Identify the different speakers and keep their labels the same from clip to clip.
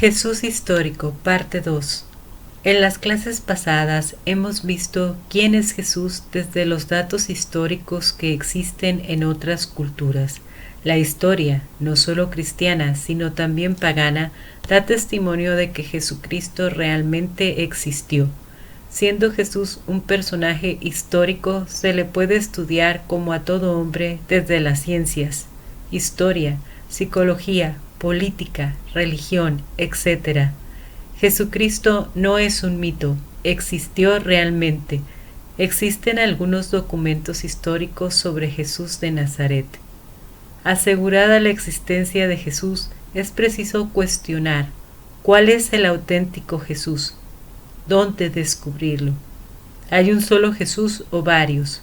Speaker 1: Jesús histórico, parte 2. En las clases pasadas hemos visto quién es Jesús desde los datos históricos que existen en otras culturas. La historia, no solo cristiana, sino también pagana, da testimonio de que Jesucristo realmente existió. Siendo Jesús un personaje histórico, se le puede estudiar como a todo hombre desde las ciencias, historia, psicología, política, religión, etc. Jesucristo no es un mito, existió realmente. Existen algunos documentos históricos sobre Jesús de Nazaret. Asegurada la existencia de Jesús, es preciso cuestionar ¿cuál es el auténtico Jesús? ¿Dónde descubrirlo? ¿Hay un solo Jesús o varios?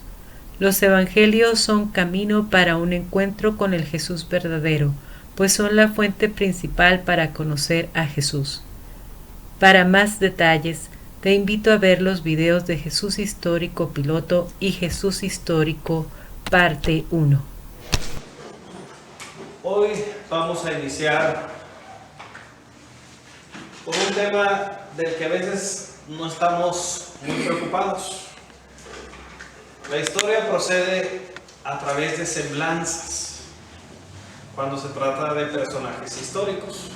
Speaker 1: Los evangelios son camino para un encuentro con el Jesús verdadero, pues son la fuente principal para conocer a Jesús. Para más detalles, te invito a ver los videos de Jesús Histórico Piloto y Jesús Histórico Parte 1.
Speaker 2: Hoy vamos a iniciar con un tema del que a veces no estamos muy preocupados. La historia procede a través de semblanzas. Cuando se trata de personajes históricos,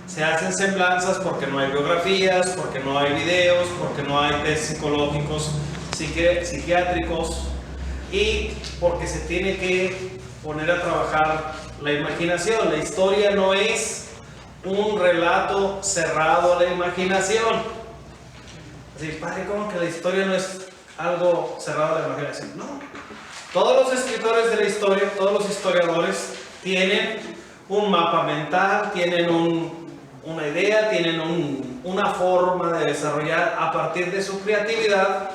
Speaker 2: se hacen semblanzas porque no hay biografías, porque no hay videos, porque no hay test psicológicos, psiquiátricos, y porque se tiene que poner a trabajar la imaginación. La historia no es un relato cerrado a la imaginación. Así, padre, ¿cómo que la historia no es algo cerrado a la imaginación? No. Todos los escritores de la historia, todos los historiadores tienen un mapa mental, tienen una idea, tienen una forma de desarrollar a partir de su creatividad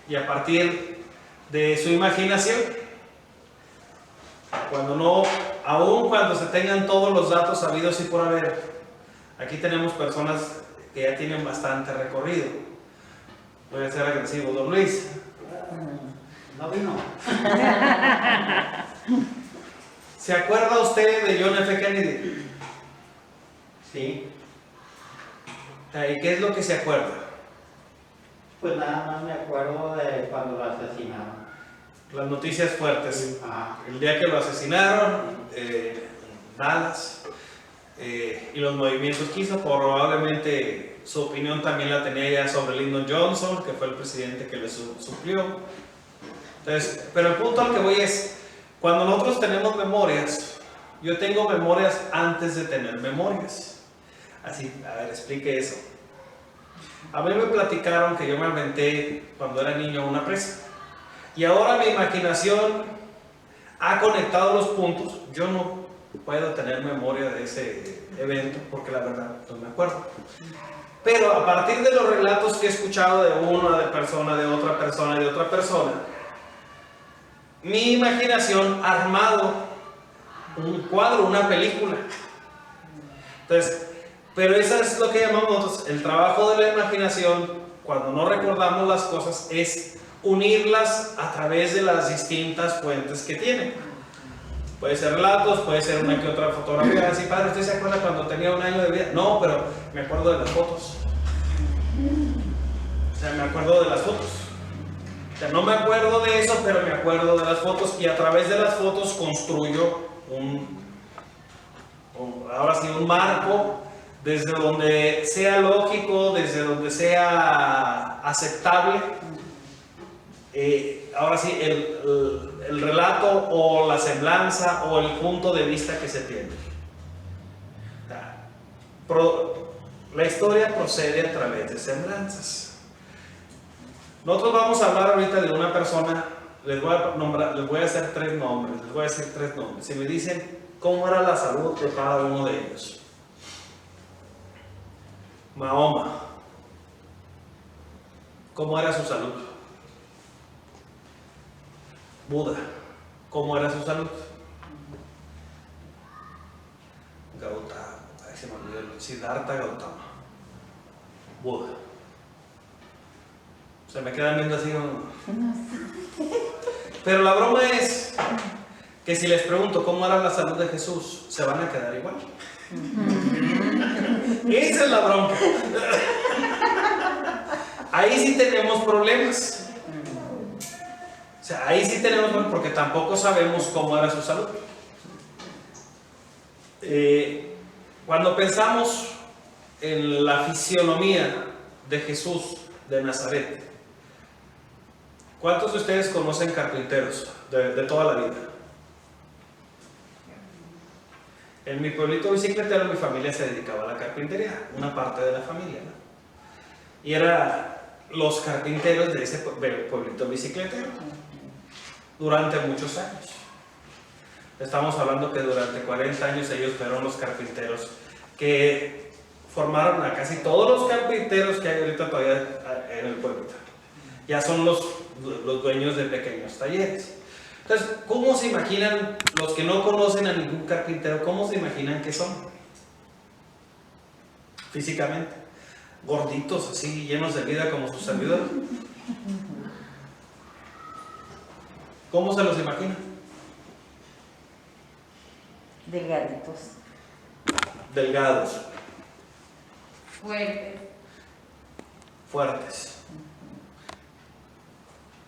Speaker 2: y a partir de su imaginación. Aun cuando se tengan todos los datos habidos y por haber, aquí tenemos personas que ya tienen bastante recorrido. Voy a ser agresivo, don Luis.
Speaker 3: No vino.
Speaker 2: ¿Se acuerda usted de John F. Kennedy?
Speaker 3: Sí.
Speaker 2: ¿Y qué es lo que se acuerda?
Speaker 3: Pues nada más me acuerdo de cuando lo asesinaron.
Speaker 2: Las noticias fuertes.
Speaker 3: Ah.
Speaker 2: El día que lo asesinaron, Dallas, y los movimientos que hizo, probablemente su opinión también la tenía ya sobre Lyndon Johnson, que fue el presidente que le suplió. Entonces, pero el punto al que voy es, cuando nosotros tenemos memorias, yo tengo memorias antes de tener memorias. Así, a ver, explique eso. A mí me platicaron que yo me aventé cuando era niño una presa. Y ahora mi imaginación ha conectado los puntos. Yo no puedo tener memoria de ese evento porque la verdad no me acuerdo. Pero a partir de los relatos que he escuchado de una persona, de otra persona, de otra persona, mi imaginación ha armado un cuadro, una película. Entonces, pero eso es lo que llamamos nosotros el trabajo de la imaginación. Cuando no recordamos las cosas es unirlas a través de las distintas fuentes que tienen. Puede ser relatos, puede ser una que otra fotografía. Así, padre, ¿usted se acuerda cuando tenía 1 año de vida? No, pero me acuerdo de las fotos. O sea, me acuerdo de las fotos. O sea, no me acuerdo de eso, pero me acuerdo de las fotos y a través de las fotos construyo un marco desde donde sea lógico, desde donde sea aceptable. Ahora sí, el relato o la semblanza o el punto de vista que se tiene. La historia procede a través de semblanzas. Nosotros vamos a hablar ahorita de una persona, les voy a hacer 3 nombres, les voy a decir 3 nombres. Si me dicen cómo era la salud de cada uno de ellos. Mahoma, ¿cómo era su salud? Buda, ¿cómo era su salud? Gautama, se me olvidó, Siddhartha Gautama. Buda. Se me quedan viendo así. Pero la broma es que si les pregunto cómo era la salud de Jesús, se van a quedar igual. Esa es la bronca. Ahí sí tenemos problemas. O sea, ahí sí tenemos problemas porque tampoco sabemos cómo era su salud. Cuando pensamos en la fisionomía de Jesús de Nazaret, ¿cuántos de ustedes conocen carpinteros de toda la vida? En mi pueblito bicicletero mi familia se dedicaba a la carpintería, una parte de la familia, ¿no? Y eran los carpinteros de ese pueblito bicicletero durante muchos años. Estamos hablando que durante 40 años ellos fueron los carpinteros que formaron a casi todos los carpinteros que hay ahorita todavía en el pueblito. Ya son los dueños de pequeños talleres. Entonces, ¿cómo se imaginan los que no conocen a ningún carpintero? ¿Cómo se imaginan que son? Físicamente, gorditos, así, llenos de vida como sus servidores. ¿Cómo se los imaginan?
Speaker 4: Delgaditos.
Speaker 2: Delgados.
Speaker 5: Fuertes.
Speaker 2: Fuertes.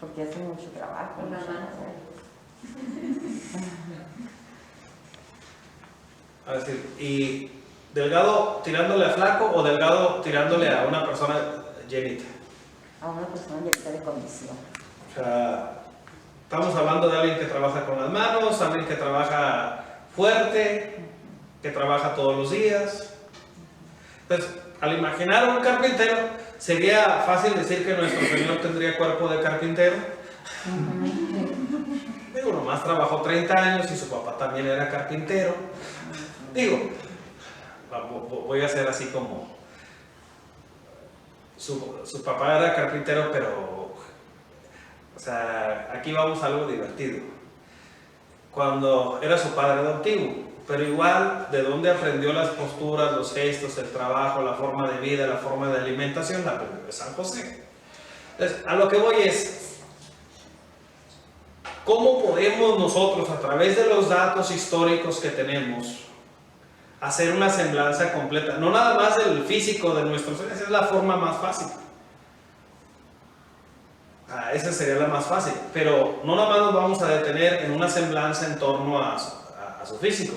Speaker 4: Porque hacen mucho trabajo.
Speaker 5: Con las manos.
Speaker 2: A decir, ¿y delgado tirándole a flaco o delgado tirándole a una persona llenita?
Speaker 4: A una persona ya está de condición.
Speaker 2: O sea, estamos hablando de alguien que trabaja con las manos, alguien que trabaja fuerte, que trabaja todos los días. Entonces, al imaginar un carpintero, sería fácil decir que nuestro Señor tendría cuerpo de carpintero. Digo, nomás trabajó 30 años y su papá también era carpintero. Digo, voy a hacer así como su papá era carpintero, pero o sea, aquí vamos a algo divertido. Cuando era su padre adoptivo, pero igual de dónde aprendió las posturas, los gestos, el trabajo, la forma de vida, la forma de alimentación, la aprendió de San José. Entonces, a lo que voy es, ¿cómo podemos nosotros, a través de los datos históricos que tenemos, hacer una semblanza completa? No nada más del físico de nuestros seres, esa es la forma más fácil. Esa sería la más fácil, pero no nada más nos vamos a detener en una semblanza en torno a su físico,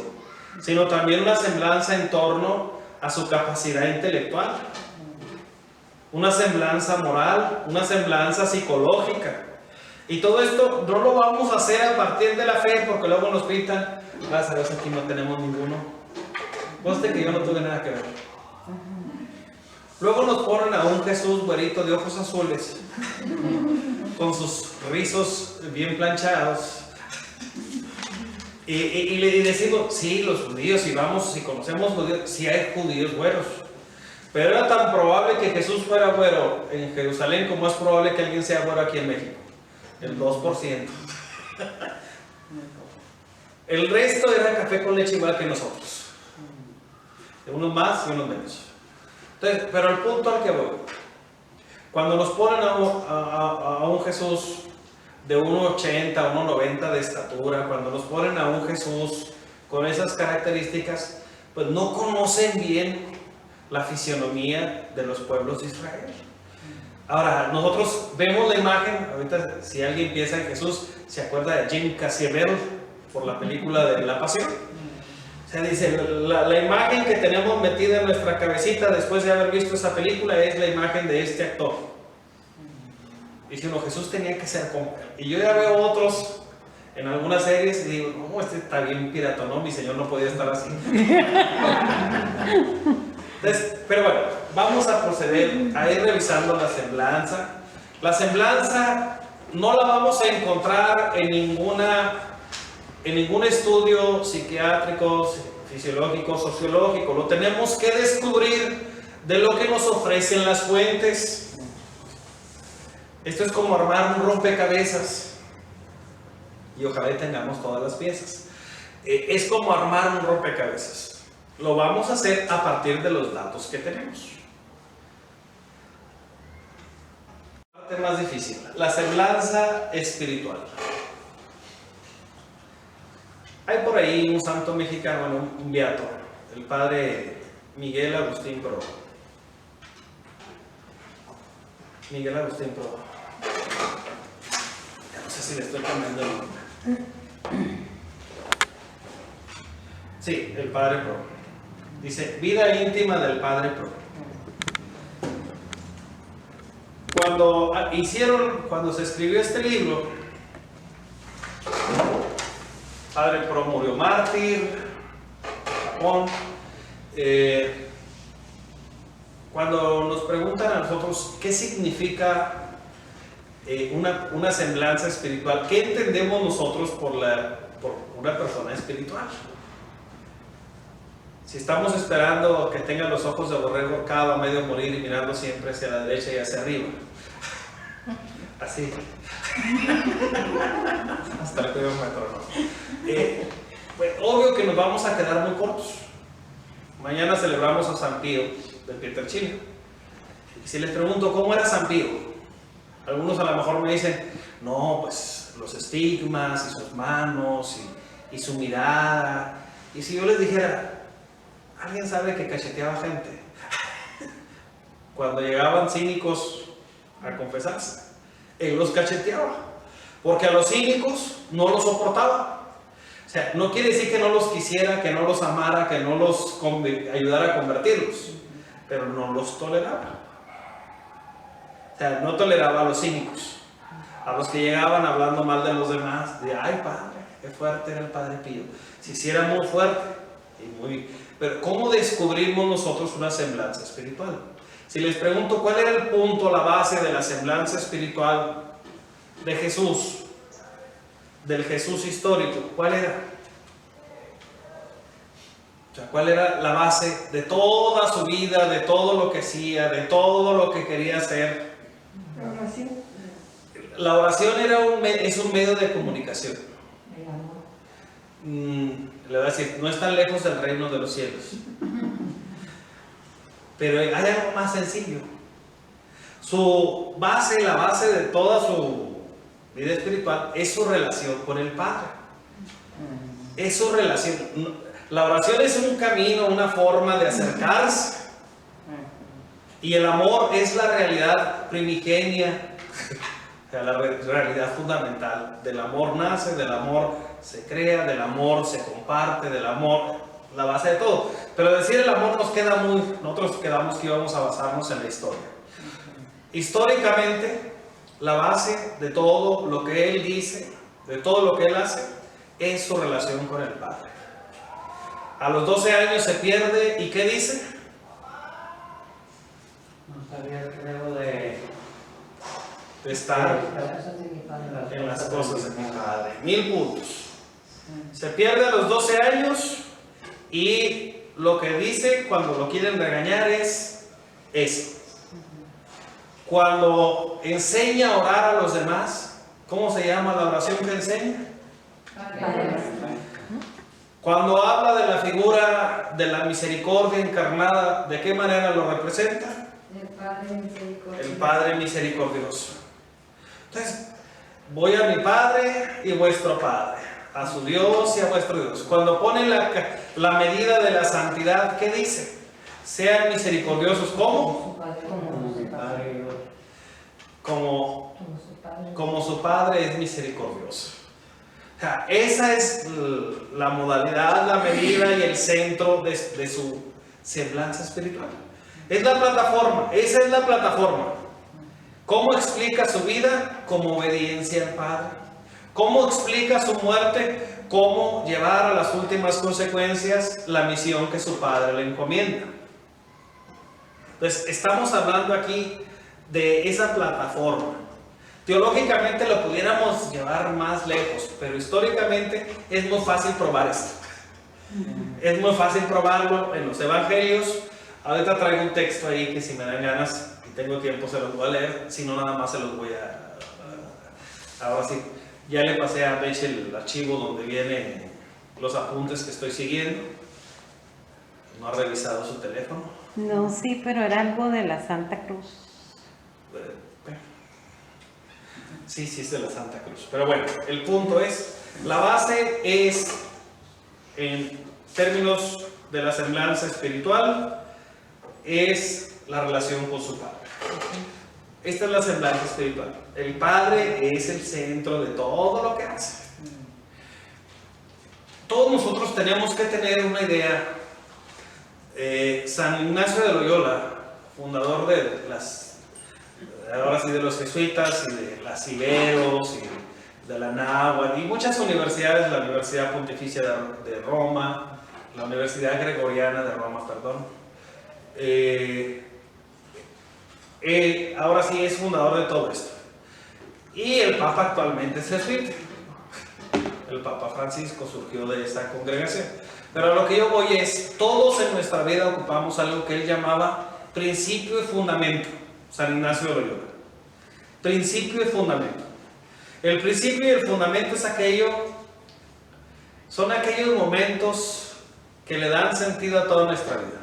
Speaker 2: sino también una semblanza en torno a su capacidad intelectual, una semblanza moral, una semblanza psicológica. Y todo esto no lo vamos a hacer a partir de la fe, porque luego nos pintan, gracias a Dios aquí no tenemos ninguno. Conste que yo no tuve nada que ver. Luego nos ponen a un Jesús güerito de ojos azules, con sus rizos bien planchados. Y le decimos, sí, los judíos, si conocemos judíos, sí hay judíos güeros. Pero era tan probable que Jesús fuera güero en Jerusalén como es probable que alguien sea güero aquí en México. El 2%. El resto era café con leche igual que nosotros. Unos más y unos menos. Entonces, pero el punto al que voy, cuando nos ponen a un Jesús de 1,80, 1,90 de estatura, cuando nos ponen a un Jesús con esas características, pues no conocen bien la fisionomía de los pueblos de Israel. Ahora, nosotros vemos la imagen, ahorita si alguien piensa en Jesús, se acuerda de Jim Caviezel por la película de La Pasión. O sea, dice, la imagen que tenemos metida en nuestra cabecita después de haber visto esa película es la imagen de este actor. Dice uno, Jesús tenía que ser como él. Y yo ya veo otros en algunas series y digo, no, este está bien piratón, no, mi Señor no podía estar así. Entonces, pero bueno, vamos a proceder a ir revisando la semblanza. La semblanza no la vamos a encontrar en ningún estudio psiquiátrico, fisiológico, sociológico. Lo tenemos que descubrir de lo que nos ofrecen las fuentes. Esto es como armar un rompecabezas y ojalá tengamos todas las piezas. Es como armar un rompecabezas. Lo vamos a hacer a partir de los datos que tenemos. La parte más difícil, la semblanza espiritual. Hay por ahí un santo mexicano, un beato, el padre Miguel Agustín Pro. Miguel Agustín Pro. No sé si le estoy cambiando el nombre. Sí, el Padre Pro. Dice, vida íntima del Padre Pro. Cuando se escribió este libro, Padre Pro murió mártir, Japón. Cuando nos preguntan a nosotros qué significa una semblanza espiritual, ¿qué entendemos nosotros por una persona espiritual? Si estamos esperando que tenga los ojos de borrego ahorcado a medio morir y mirando siempre hacia la derecha y hacia arriba, así, hasta el primer metro, ¿no? Pues obvio que nos vamos a quedar muy cortos. Mañana celebramos a San Pío del Pietrelcina. Y si les pregunto cómo era San Pío, algunos a lo mejor me dicen, no, pues los estigmas y sus manos y su mirada. Y si yo les dijera, ¿alguien sabe que cacheteaba gente? Cuando llegaban cínicos a confesarse, él los cacheteaba, porque a los cínicos no los soportaba. O sea, no quiere decir que no los quisiera, que no los amara, que no los ayudara a convertirlos, pero no los toleraba. O sea, no toleraba a los cínicos, a los que llegaban hablando mal de los demás, de, ay padre, qué fuerte era el Padre Pío. Si era muy fuerte, pero ¿cómo descubrimos nosotros una semblanza espiritual? Si les pregunto cuál era el punto, la base de la semblanza espiritual de Jesús, del Jesús histórico, ¿cuál era? O sea, ¿cuál era la base de toda su vida, de todo lo que hacía, de todo lo que quería hacer?
Speaker 4: La oración.
Speaker 2: La oración es un medio de comunicación. Le voy a decir, no es tan lejos del reino de los cielos. Pero hay algo más sencillo. Su base, la base de toda su vida espiritual es su relación con el Padre. Es su relación. La oración es un camino, una forma de acercarse. Y el amor es la realidad primigenia, la realidad fundamental. Del amor nace, del amor se crea, del amor se comparte, del amor, la base de todo. Pero decir el amor nos queda nosotros quedamos que íbamos a basarnos en la historia. Históricamente, la base de todo lo que él dice, de todo lo que él hace, es su relación con el Padre. A los 12 años se pierde, ¿y qué dice?
Speaker 3: No sabía, creo, de
Speaker 2: estar en las cosas de mi Padre. 1000 puntos. Se pierde a los 12 años y lo que dice cuando lo quieren regañar es eso. Cuando enseña a orar a los demás, ¿cómo se llama la oración que enseña? Cuando habla de la figura de la misericordia encarnada, ¿de qué manera lo representa? El Padre misericordioso. Entonces, voy a mi Padre y vuestro Padre, a su Dios y a vuestro Dios. Cuando pone la medida de la santidad, ¿qué dice? Sean misericordiosos, ¿cómo? Como su Padre es misericordioso. O sea, esa es la modalidad, la medida y el centro de su semblanza espiritual. Es la plataforma, esa es la plataforma. ¿Cómo explica su vida? Como obediencia al Padre. ¿Cómo explica su muerte? Cómo llevar a las últimas consecuencias la misión que su Padre le encomienda. Entonces, estamos hablando aquí de esa plataforma. Teológicamente lo pudiéramos llevar más lejos, pero históricamente es muy fácil probar esto. Es muy fácil probarlo en los evangelios. Ahorita traigo un texto ahí que si me dan ganas y tengo tiempo se los voy a leer, si no nada más se los voy a... Ahora sí, ya le pasé a Beche el archivo donde vienen los apuntes que estoy siguiendo. ¿No ha revisado su teléfono?
Speaker 1: No, sí, pero era algo de la Santa Cruz.
Speaker 2: Sí, es de la Santa Cruz. Pero bueno, el punto es, la base es, en términos de la semblanza espiritual, es la relación con su Padre. Esta es la semblanza espiritual. El Padre es el centro de todo lo que hace. Todos nosotros tenemos que tener una idea. San Ignacio de Loyola, fundador de ahora sí, de los jesuitas y de las Iberos y de la Náhuatl y muchas universidades, la Universidad Pontificia de Roma, la Universidad Gregoriana de Roma, perdón. Ahora sí es fundador de todo esto. Y el Papa actualmente es jesuita. El Papa Francisco surgió de esta congregación. Pero a lo que yo voy es, todos en nuestra vida ocupamos algo que él llamaba principio y fundamento. San Ignacio de Loyola. Principio y fundamento. El principio y el fundamento son aquellos momentos que le dan sentido a toda nuestra vida.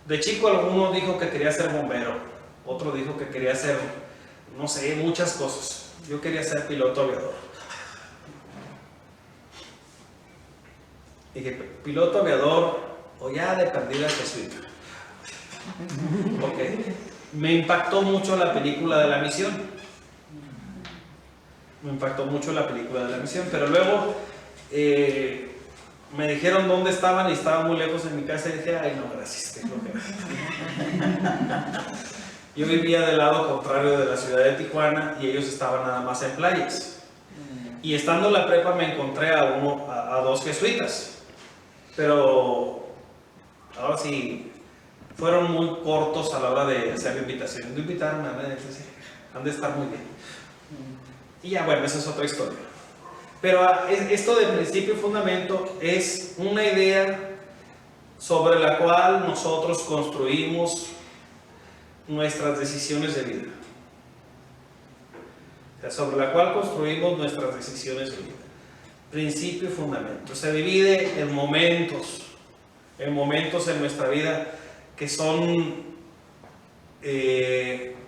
Speaker 2: De chico alguno dijo que quería ser bombero, otro dijo que quería ser, no sé, muchas cosas. Yo quería ser piloto aviador. Dije, piloto aviador o ya de perdida jesuita. Porque me impactó mucho la película de La Misión. Me impactó mucho la película de La Misión, pero luego me dijeron dónde estaban y estaba muy lejos en mi casa y dije, ay no, gracias, qué flojera. Yo vivía del lado contrario de la ciudad de Tijuana y ellos estaban nada más en playas. Y estando en la prepa me encontré a dos jesuitas. Pero ahora sí, fueron muy cortos a la hora de hacer la invitación. No invitaron a nadie, han de estar muy bien. Y ya bueno, esa es otra historia. Pero esto de principio y fundamento es una idea sobre la cual nosotros construimos nuestras decisiones de vida. O sea, sobre la cual construimos nuestras decisiones de vida. Principio y fundamento. Se divide en momentos en nuestra vida que son,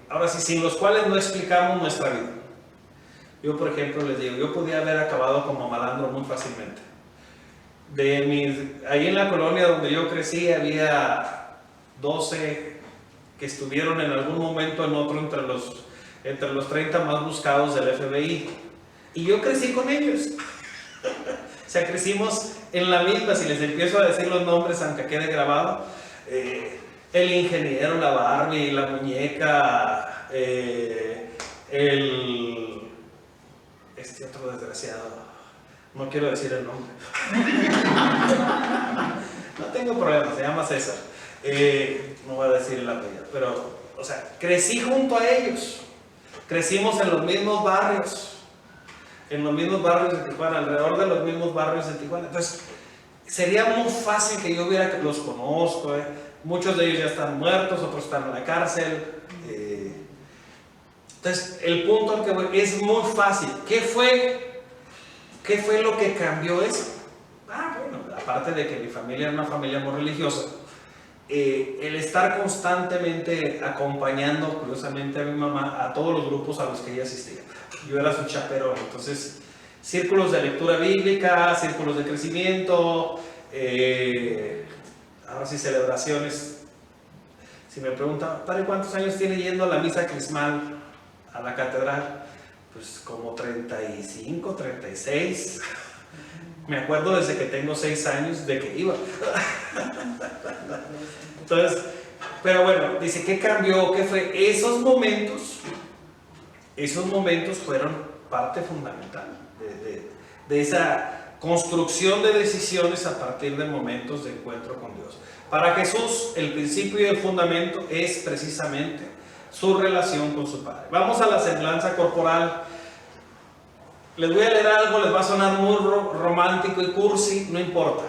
Speaker 2: ahora sí, sin los cuales no explicamos nuestra vida. Yo, por ejemplo, les digo, yo podía haber acabado como malandro muy fácilmente. Ahí en la colonia donde yo crecí había 12 que estuvieron en algún momento en otro entre los 30 más buscados del FBI. Y yo crecí con ellos. O sea, crecimos en la misma. Si les empiezo a decir los nombres, aunque quede grabado, el ingeniero, la Barbie, la muñeca, este otro desgraciado, no quiero decir el nombre. No tengo problema, se llama César. No voy a decir el apellido, pero, o sea, crecí junto a ellos. Crecimos en los mismos barrios. En los mismos barrios de Tijuana, alrededor de los mismos barrios de Tijuana. Entonces, sería muy fácil que yo viera que los conozco. Muchos de ellos ya están muertos, otros están en la cárcel. Entonces, el punto al que voy es muy fácil. ¿Qué fue lo que cambió eso? Bueno, aparte de que mi familia era una familia muy religiosa, el estar constantemente acompañando, curiosamente, a mi mamá a todos los grupos a los que ella asistía. Yo era su chaperón, entonces círculos de lectura bíblica, círculos de crecimiento, ahora sí celebraciones. Si me preguntan, padre, ¿cuántos años tiene yendo a la misa crismal a la catedral? Pues como 35, 36. Me acuerdo desde que tengo 6 años de que iba. Entonces, pero bueno, dice, ¿qué cambió? ¿Qué fue? Esos momentos fueron parte fundamental de esa construcción de decisiones a partir de momentos de encuentro con Dios. Para Jesús, el principio y el fundamento es precisamente su relación con su Padre. Vamos a la semblanza corporal. Les voy a leer algo, les va a sonar muy romántico y cursi, no importa.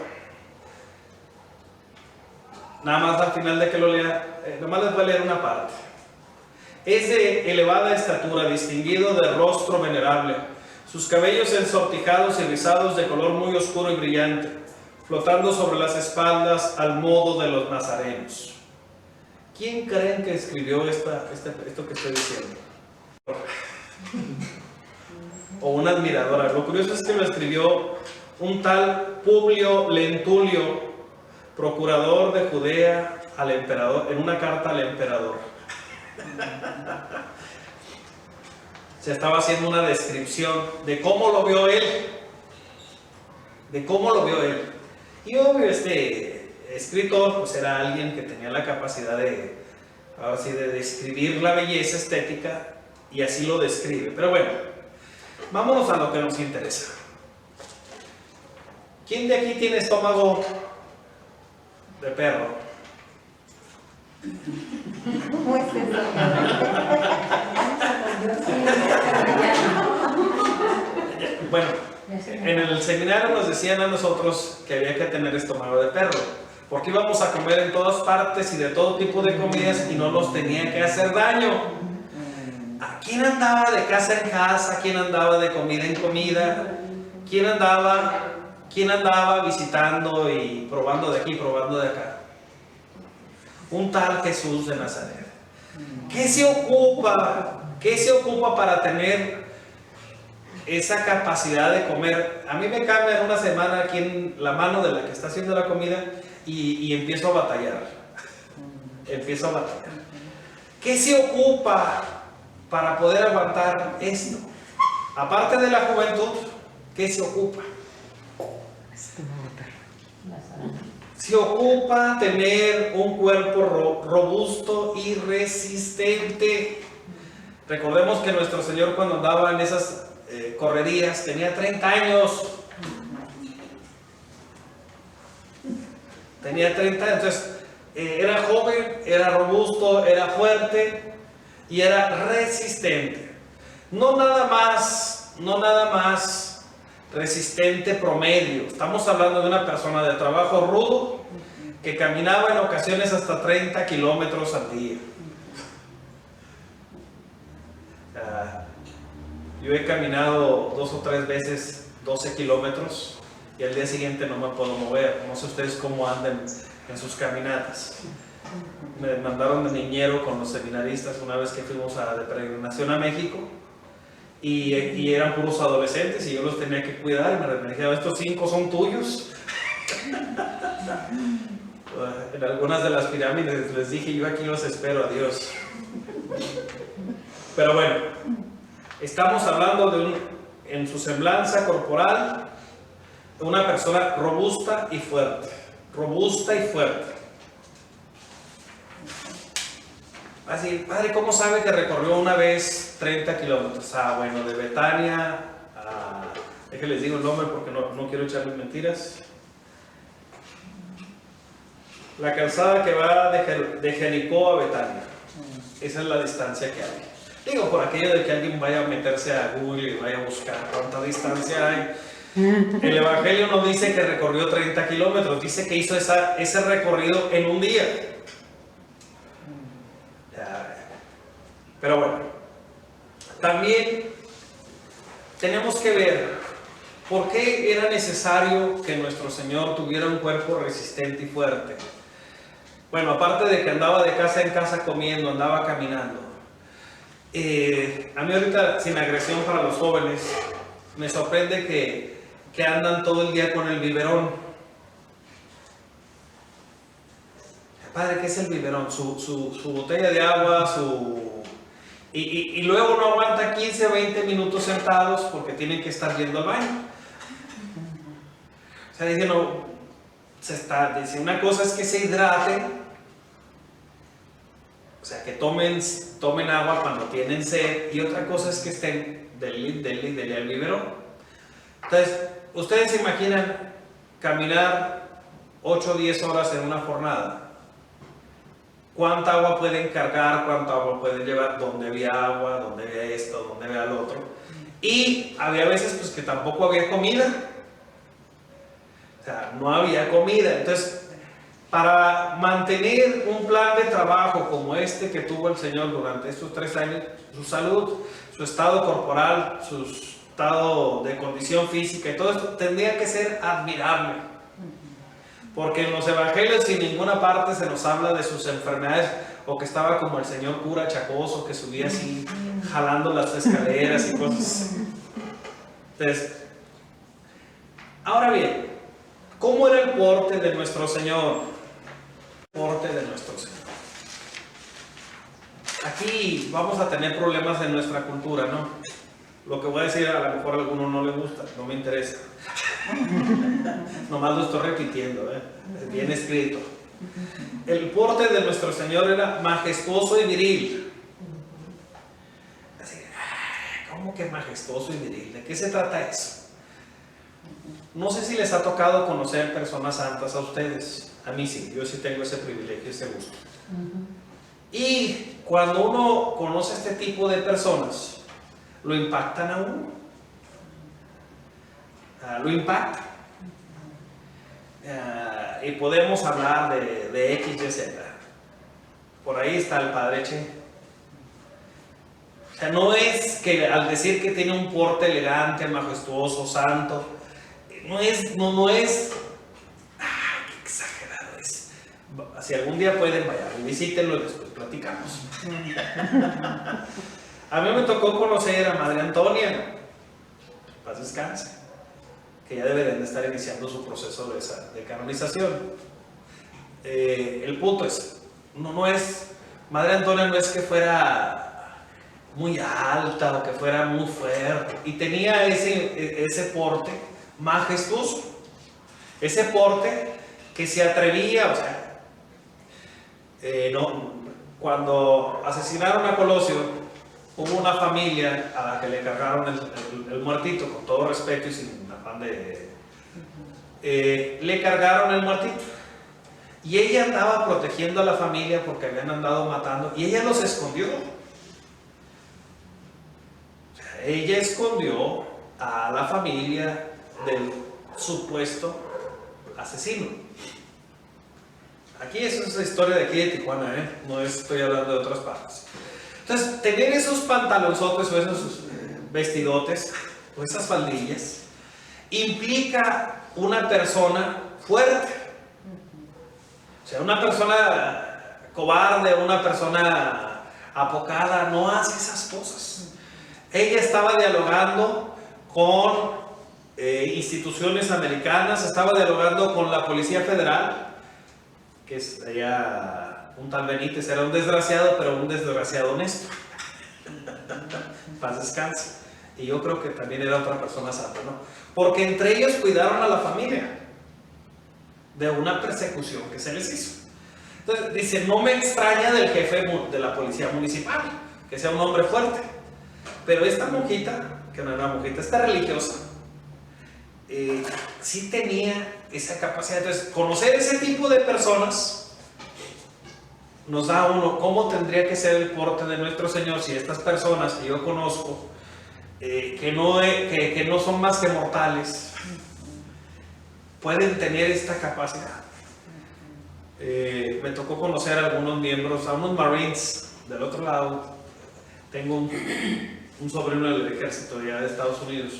Speaker 2: Nada más al final de que lo lea, nomás les voy a leer una parte. Es de elevada estatura, distinguido de rostro venerable, sus cabellos ensortijados y rizados de color muy oscuro y brillante, flotando sobre las espaldas al modo de los nazarenos. ¿Quién creen que escribió esto que estoy diciendo? O una admiradora. Lo curioso es que lo escribió un tal Publio Lentulio, procurador de Judea al emperador, en una carta al emperador. Se estaba haciendo una descripción de cómo lo vio él. De cómo lo vio él. Y obvio, este escritor pues era alguien que tenía la capacidad de, ahora sí, de describir la belleza estética, y así lo describe. Pero bueno, vámonos a lo que nos interesa. ¿Quién de aquí tiene estómago de perro?
Speaker 4: ¿Cómo es eso?
Speaker 2: Bueno, en el seminario nos decían a nosotros que había que tener estómago de perro, porque íbamos a comer en todas partes y de todo tipo de comidas y no nos tenía que hacer daño. ¿A quién andaba de casa en casa? ¿Quién andaba de comida en comida? ¿Quién andaba visitando y probando de aquí, probando de acá? Un tal Jesús de Nazaret. ¿Qué se ocupa? ¿Qué se ocupa para tener esa capacidad de comer? A mí me cambia en una semana aquí en la mano de la que está haciendo la comida y empiezo a batallar. Empiezo a batallar. ¿Qué se ocupa para poder aguantar esto? Aparte de la juventud, ¿qué se ocupa? Se ocupa tener un cuerpo robusto y resistente. Recordemos que nuestro Señor, cuando andaba en esas correrías, tenía 30 años. Tenía 30 años, entonces era joven, era robusto, era fuerte y era resistente. No nada más resistente promedio. Estamos hablando de una persona de trabajo rudo que caminaba en ocasiones hasta 30 kilómetros al día. Yo he caminado 2 o 3 veces 12 kilómetros y al día siguiente no me puedo mover. No sé ustedes cómo andan en sus caminatas. Me mandaron de niñero con los seminaristas una vez que fuimos de peregrinación a México. Y eran puros adolescentes y yo los tenía que cuidar. Y me dijeron, estos 5 son tuyos. En algunas de las pirámides les dije, yo aquí los espero, adiós. Pero bueno, estamos hablando en su semblanza corporal, de una persona robusta y fuerte. Robusta y fuerte. Así, padre, ¿cómo sabe que recorrió una vez 30 kilómetros? Bueno, de Betania a... Es que les digo el nombre porque no quiero echarles mentiras. La calzada que va de Jericó a Betania. Esa es la distancia que hay. Digo, por aquello de que alguien vaya a meterse a Google y vaya a buscar cuánta distancia hay. El Evangelio no dice que recorrió 30 kilómetros, dice que hizo ese recorrido en un día. Pero bueno, también tenemos que ver por qué era necesario que nuestro Señor tuviera un cuerpo resistente y fuerte. Bueno, aparte de que andaba de casa en casa comiendo, andaba caminando. A mí ahorita, sin agresión para los jóvenes, me sorprende que andan todo el día con el biberón. Padre, ¿qué es el biberón? Su botella de agua, y luego no aguanta 15 o 20 minutos sentados porque tienen que estar yendo al baño. O sea, dice, una cosa es que se hidraten, o sea, que tomen agua cuando tienen sed, y otra cosa es que estén del al biberón. Entonces, ustedes se imaginan caminar 8 o 10 horas en una jornada. ¿Cuánta agua pueden cargar? ¿Cuánta agua pueden llevar? ¿Dónde había agua? ¿Dónde había esto? ¿Dónde había lo otro? Y había veces pues que tampoco había comida. O sea, no había comida. Entonces, para mantener un plan de trabajo como este que tuvo el Señor durante estos 3 años, su salud, su estado corporal, su estado de condición física y todo esto tendría que ser admirable. Porque en los evangelios en ninguna parte se nos habla de sus enfermedades, o que estaba como el señor cura achacoso que subía así jalando las escaleras y cosas así. Entonces, ahora bien, ¿cómo era el porte de nuestro Señor? porte de nuestro Señor. Aquí vamos a tener problemas en nuestra cultura, ¿no? Lo que voy a decir a lo mejor a alguno no le gusta, no me interesa. Nomás lo estoy repitiendo, es bien escrito. El porte de nuestro Señor era majestuoso y viril. Así, ¿cómo que majestuoso y viril? ¿De qué se trata eso? No sé si les ha tocado conocer personas santas a ustedes. A mí sí, yo sí tengo ese privilegio, ese gusto. Y cuando uno conoce este tipo de personas, lo impactan a uno. Lo impactan. Y podemos hablar de X, Y, Z. Por ahí está el Padre Che. O sea, no es que al decir que tiene un porte elegante, majestuoso, santo, no es, qué exagerado es. Si algún día pueden, vaya, visítenlo y después platicamos. A mí me tocó conocer a Madre Antonia, paz descanse, que ya deberían de estar iniciando su proceso de canonización. El punto es, no es, Madre Antonia no es que fuera muy alta o que fuera muy fuerte, y tenía ese porte majestuoso, ese porte que se atrevía, o sea, cuando asesinaron a Colosio, hubo una familia a la que le cargaron el muertito, con todo respeto y sin afán le cargaron el muertito, y ella andaba protegiendo a la familia porque habían andado matando, y ella los escondió. O sea, ella escondió a la familia del supuesto asesino. Aquí eso es la historia de aquí de Tijuana, no estoy hablando de otras partes. Entonces, tener esos pantalonzotes o esos vestidotes o esas faldillas implica una persona fuerte. O sea, una persona cobarde, una persona apocada no hace esas cosas. Ella estaba dialogando con instituciones americanas, estaba dialogando con la Policía Federal, que es allá, un tal Benítez, era un desgraciado, pero un desgraciado honesto. Paz descanse. Y yo creo que también era otra persona santa, ¿no? Porque entre ellos cuidaron a la familia de una persecución que se les hizo. Entonces dice, no me extraña del jefe de la policía municipal, que sea un hombre fuerte. Pero esta monjita, que no era una monjita, esta religiosa, sí tenía esa capacidad. Entonces, conocer ese tipo de personas nos da a uno cómo tendría que ser el porte de nuestro Señor si estas personas que yo conozco, que no son más que mortales, pueden tener esta capacidad. Me tocó conocer a algunos miembros, a unos Marines del otro lado. Tengo un sobrino del ejército ya de Estados Unidos.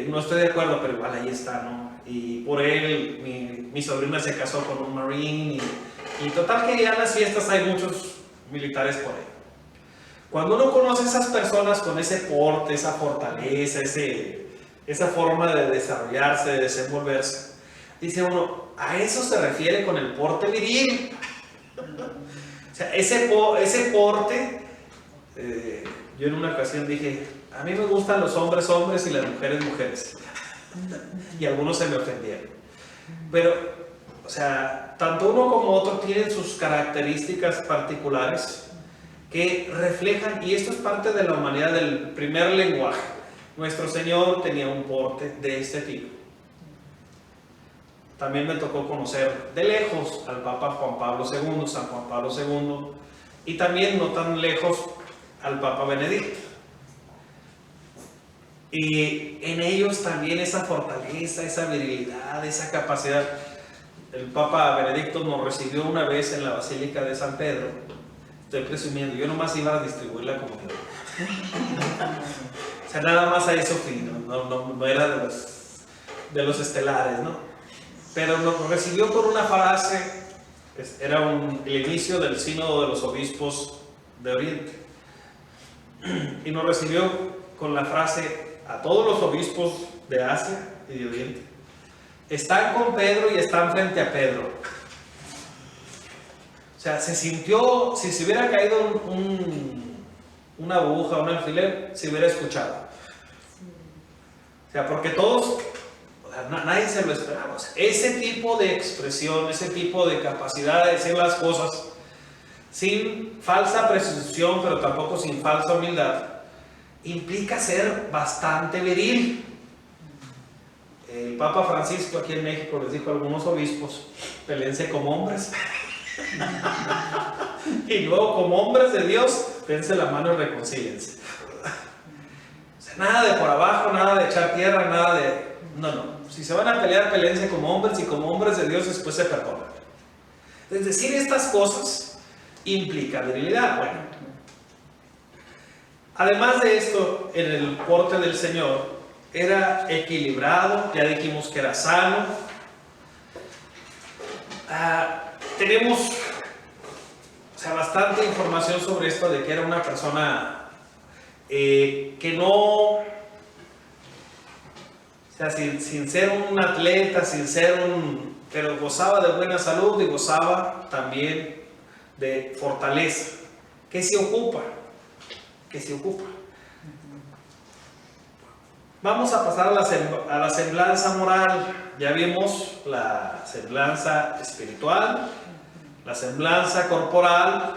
Speaker 2: No estoy de acuerdo, pero igual ahí está, ¿no? Y por él, mi sobrina se casó con un Marine, y total que ya en las fiestas hay muchos militares por ahí. Cuando uno conoce a esas personas con ese porte, esa fortaleza, esa forma de desarrollarse, de desenvolverse, dice uno, a eso se refiere con el porte viril. O sea, ese porte, yo en una ocasión dije, a mí me gustan los hombres hombres y las mujeres mujeres. Y algunos se me ofendieron. Pero, o sea, tanto uno como otro tienen sus características particulares que reflejan, y esto es parte de la humanidad del primer lenguaje. Nuestro Señor tenía un porte de este tipo. También me tocó conocer de lejos al Papa Juan Pablo II, San Juan Pablo II, y también no tan lejos al Papa Benedicto. Y en ellos también esa fortaleza, esa virilidad, esa capacidad. El Papa Benedicto nos recibió una vez en la Basílica de San Pedro. Estoy presumiendo, yo nomás iba a distribuir la comunión. O sea, nada más a eso fui, no era de los estelares, ¿no? Pero nos recibió por una frase, era el inicio del sínodo de los obispos de Oriente. Y nos recibió con la frase a todos los obispos de Asia y de Oriente: están con Pedro y están frente a Pedro. O sea, se sintió, si se hubiera caído una aguja, un alfiler, se hubiera escuchado. O sea, porque todos, o sea, nadie se lo esperaba. O sea, ese tipo de expresión, ese tipo de capacidad de decir las cosas sin falsa presunción, pero tampoco sin falsa humildad, implica ser bastante viril. El Papa Francisco aquí en México les dijo a algunos obispos: pelense como hombres. Y luego, como hombres de Dios, dense la mano y reconcíliense. O sea, nada de por abajo, nada de echar tierra, nada de... No. Si se van a pelear, pelense como hombres, y como hombres de Dios después se perdonan. Es decir, estas cosas implican virilidad. Bueno, además de esto, en el porte del Señor era equilibrado, ya dijimos que era sano. Tenemos, o sea, bastante información sobre esto, de que era una persona que no, o sea, sin ser un atleta, sin ser pero gozaba de buena salud y gozaba también de fortaleza. ¿Qué se ocupa? Vamos a pasar a la semblanza moral. Ya vimos la semblanza espiritual, la semblanza corporal,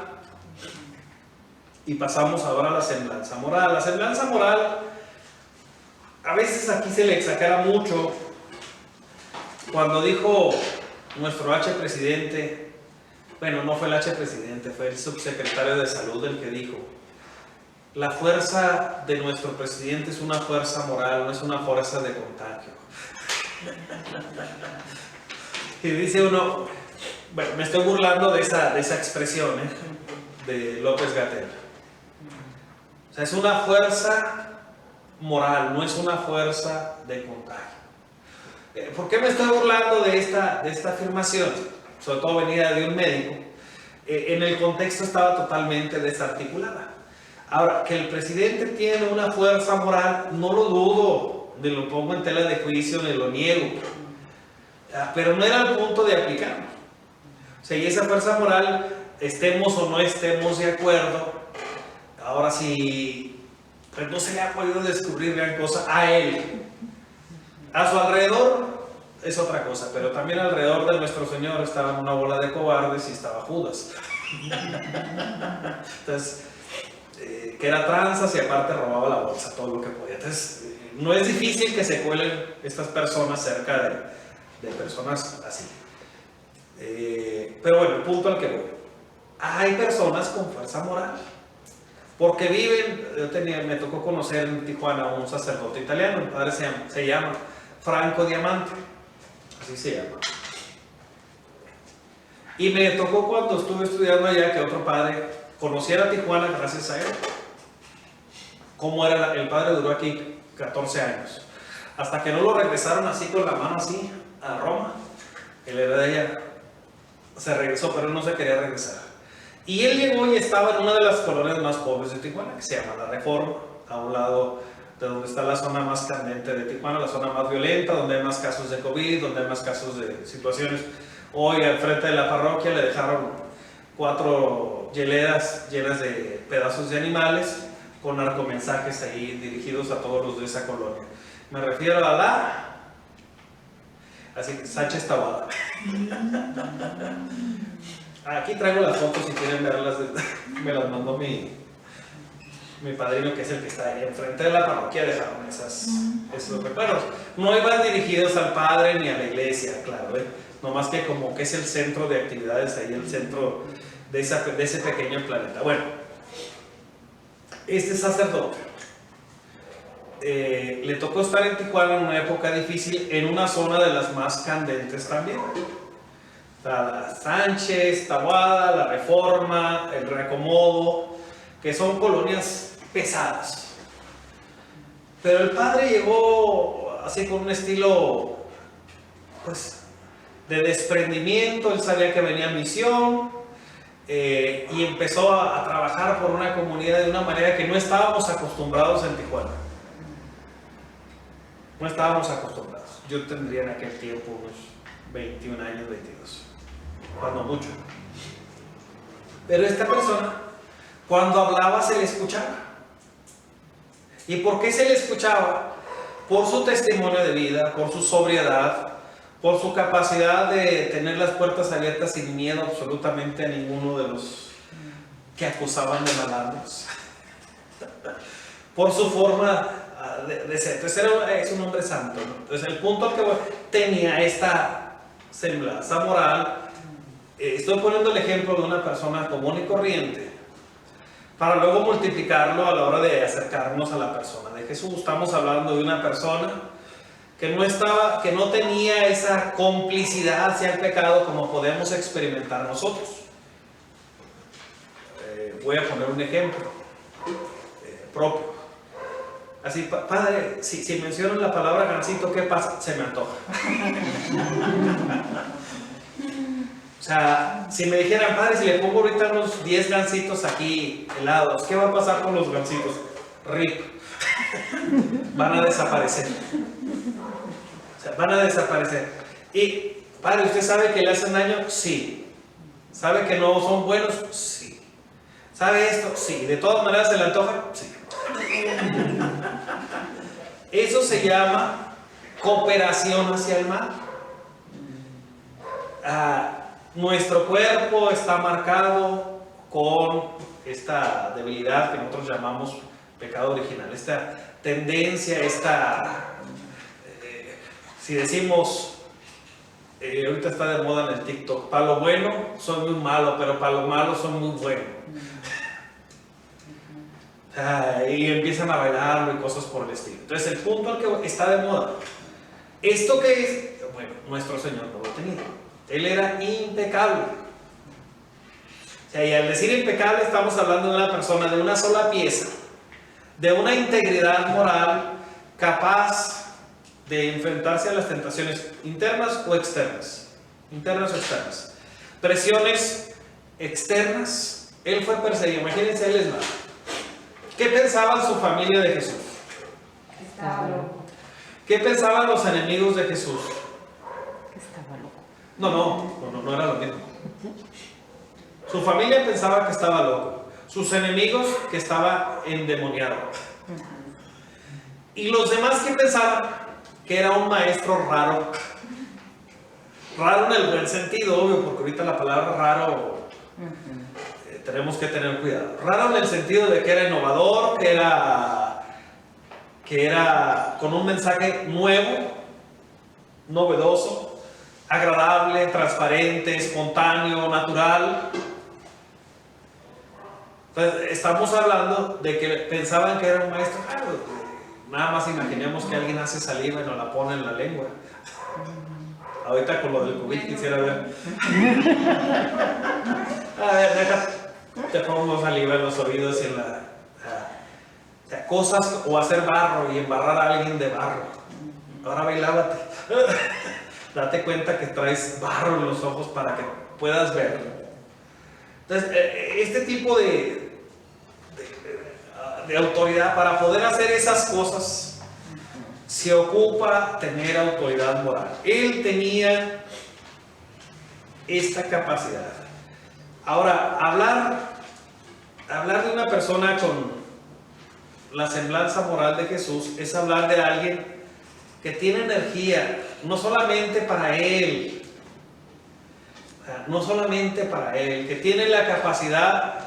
Speaker 2: y pasamos ahora a la semblanza moral. La semblanza moral, a veces aquí se le exagera mucho. Cuando dijo nuestro H presidente, bueno, no fue el H presidente, fue el subsecretario de salud el que dijo: la fuerza de nuestro presidente es una fuerza moral, no es una fuerza de contagio. Y dice uno, bueno, me estoy burlando de esa expresión de López-Gatell. O sea, es una fuerza moral, no es una fuerza de contagio. ¿Por qué me estoy burlando de esta afirmación? Sobre todo venida de un médico. En el contexto estaba totalmente desarticulada. Ahora, que el presidente tiene una fuerza moral, no lo dudo, ni lo pongo en tela de juicio, ni lo niego. Pero no era el punto de aplicarlo. O sea, y esa fuerza moral, estemos o no estemos de acuerdo, ahora sí, pues no se le ha podido descubrir gran cosa a él. A su alrededor es otra cosa, pero también alrededor de nuestro Señor estaba una bola de cobardes y estaba Judas. Entonces, que era tranzas y aparte robaba la bolsa, todo lo que podía. Entonces, no es difícil que se cuelen estas personas cerca de personas así. Pero bueno, el punto al que voy. Hay personas con fuerza moral, porque viven. Me tocó conocer en Tijuana a un sacerdote italiano, el padre se llama Franco Diamante, así se llama. Y me tocó, cuando estuve estudiando allá, que otro padre conociera Tijuana gracias a él. Cómo era, el padre duró aquí 14 años, hasta que no lo regresaron así con la mano así a Roma. Él era de allá, se regresó, pero él no se quería regresar. Y él llegó y estaba en una de las colonias más pobres de Tijuana, que se llama La Reforma, a un lado de donde está la zona más candente de Tijuana, la zona más violenta, donde hay más casos de COVID, donde hay más casos de situaciones. Hoy, al frente de la parroquia, le dejaron 4 hieleras llenas de pedazos de animales, con narcomensajes ahí dirigidos a todos los de esa colonia. Me refiero a así que Sánchez Taboada. Aquí traigo las fotos, si quieren verlas. Me las mandó mi padrino, que es el que está ahí enfrente de la parroquia. Dejaron esos recuerdos. No iban dirigidos al padre ni a la iglesia, claro, no más que como que es el centro de actividades ahí, el centro de ese pequeño planeta. Bueno, este sacerdote le tocó estar en Tijuana en una época difícil, en una zona de las más candentes también. La Sánchez, Taboada, La Reforma, El Reacomodo, que son colonias pesadas. Pero el padre llegó así con un estilo, pues, de desprendimiento. Él sabía que venía misión, y empezó a trabajar por una comunidad de una manera que no estábamos acostumbrados en Tijuana. No estábamos acostumbrados. Yo tendría en aquel tiempo unos 21 años, 22, cuando mucho. Pero esta persona, cuando hablaba, se le escuchaba. ¿Y por qué se le escuchaba? Por su testimonio de vida, por su sobriedad, por su capacidad de tener las puertas abiertas sin miedo absolutamente a ninguno de los que acusaban de malandros, por su forma de ser. Entonces es un hombre santo, ¿no? Entonces el punto al que tenía esta semblanza moral. Estoy poniendo el ejemplo de una persona común y corriente para luego multiplicarlo a la hora de acercarnos a la persona de Jesús. Estamos hablando de una persona que no tenía esa complicidad hacia el pecado como podemos experimentar nosotros. Voy a poner un ejemplo propio. Así, padre, si mencionan la palabra gansito, ¿qué pasa? Se me antoja. O sea, si me dijeran, padre, si le pongo ahorita unos 10 gansitos aquí helados, ¿qué va a pasar con los gansitos? Rip. Van a desaparecer. O sea, van a desaparecer. Y, padre, ¿usted sabe que le hacen daño? Sí. ¿Sabe que no son buenos? Sí. ¿Sabe esto? Sí. ¿De todas maneras se le antoja? Sí. Eso se llama cooperación hacia el mal. Nuestro cuerpo está marcado con esta debilidad que nosotros llamamos pecado original, esta tendencia, si decimos, ahorita está de moda en el TikTok, para lo bueno soy muy malo, pero para lo malo soy muy bueno. Y empiezan a bailarlo y cosas por el estilo. Entonces el punto al que está de moda, esto que es, bueno, nuestro Señor no lo tenía. Él era impecable. O sea, y al decir impecable estamos hablando de una persona de una sola pieza, de una integridad moral capaz de enfrentarse a las tentaciones internas o externas. Internas o externas. Presiones externas. Él fue perseguido. Imagínense, él es malo. ¿Qué pensaba su familia de Jesús?
Speaker 4: Estaba loco.
Speaker 2: ¿Qué pensaban los enemigos de Jesús?
Speaker 4: Estaba loco.
Speaker 2: No era lo mismo. Su familia pensaba que estaba loco. Sus enemigos que estaba endemoniado. Y los demás que pensaban que era un maestro raro. Raro en el buen sentido, obvio, porque ahorita la palabra raro tenemos que tener cuidado. Raro en el sentido de que era innovador, que era con un mensaje nuevo, novedoso, agradable, transparente, espontáneo, natural. Entonces, estamos hablando de que pensaban que era un maestro. Nada más imaginemos que alguien hace saliva y nos la pone en la lengua. Ahorita con lo del COVID quisiera ver. A ver, te pongo saliva en los oídos y en la... O sea, cosas, o hacer barro y embarrar a alguien de barro. Ahora ve y lávate. Date cuenta que traes barro en los ojos para que puedas ver. Entonces, este tipo de autoridad, para poder hacer esas cosas, se ocupa tener autoridad moral. Él tenía esta capacidad. Ahora, hablar de una persona con la semblanza moral de Jesús es hablar de alguien que tiene energía, no solamente para él, que tiene la capacidad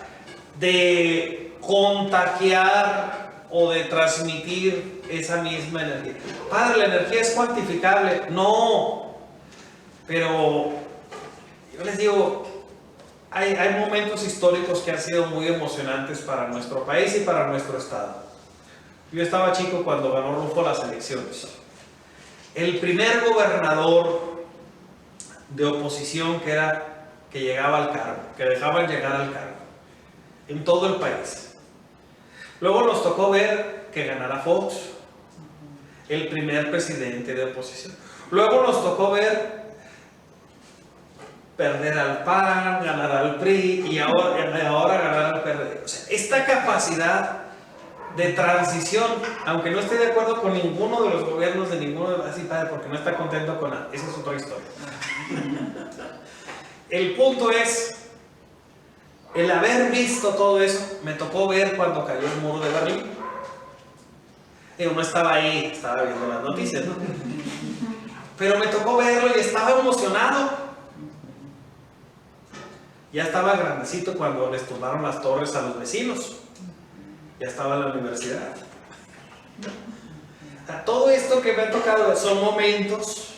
Speaker 2: de contagiar o de transmitir esa misma energía. Padre, ¿la energía es cuantificable? No, pero yo les digo, hay momentos históricos que han sido muy emocionantes para nuestro país y para nuestro estado. Yo estaba chico cuando ganó Rufo las elecciones. El primer gobernador de oposición que llegaba al cargo, que dejaban llegar al cargo, en todo el país. Luego nos tocó ver que ganara Fox, el primer presidente de oposición. Luego nos tocó ver perder al PAN, ganar al PRI y ahora ganar al PRD. O sea, esta capacidad de transición, aunque no esté de acuerdo con ninguno de los gobiernos de ninguno de los, así padre, porque no está contento con nada, esa es otra historia. El punto es el haber visto todo eso, me tocó ver cuando cayó el muro de Berlín. Yo no estaba ahí, estaba viendo las noticias, ¿no? Pero me tocó verlo y estaba emocionado. Ya estaba grandecito cuando les tumbaron las torres a los vecinos. Ya estaba en la universidad. O sea, todo esto que me ha tocado son momentos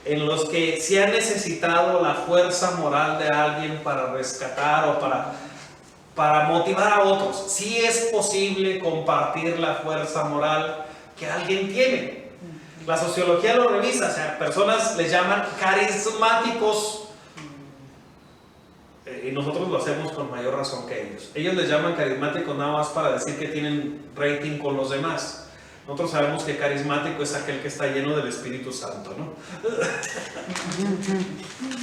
Speaker 2: en los que se ha necesitado la fuerza moral de alguien para rescatar o para motivar a otros. Sí es posible compartir la fuerza moral que alguien tiene. La sociología lo revisa, o sea, personas les llaman carismáticos. Y nosotros lo hacemos con mayor razón que ellos. Ellos les llaman carismáticos nada más para decir que tienen rating con los demás. Nosotros sabemos que carismático es aquel que está lleno del Espíritu Santo, ¿no?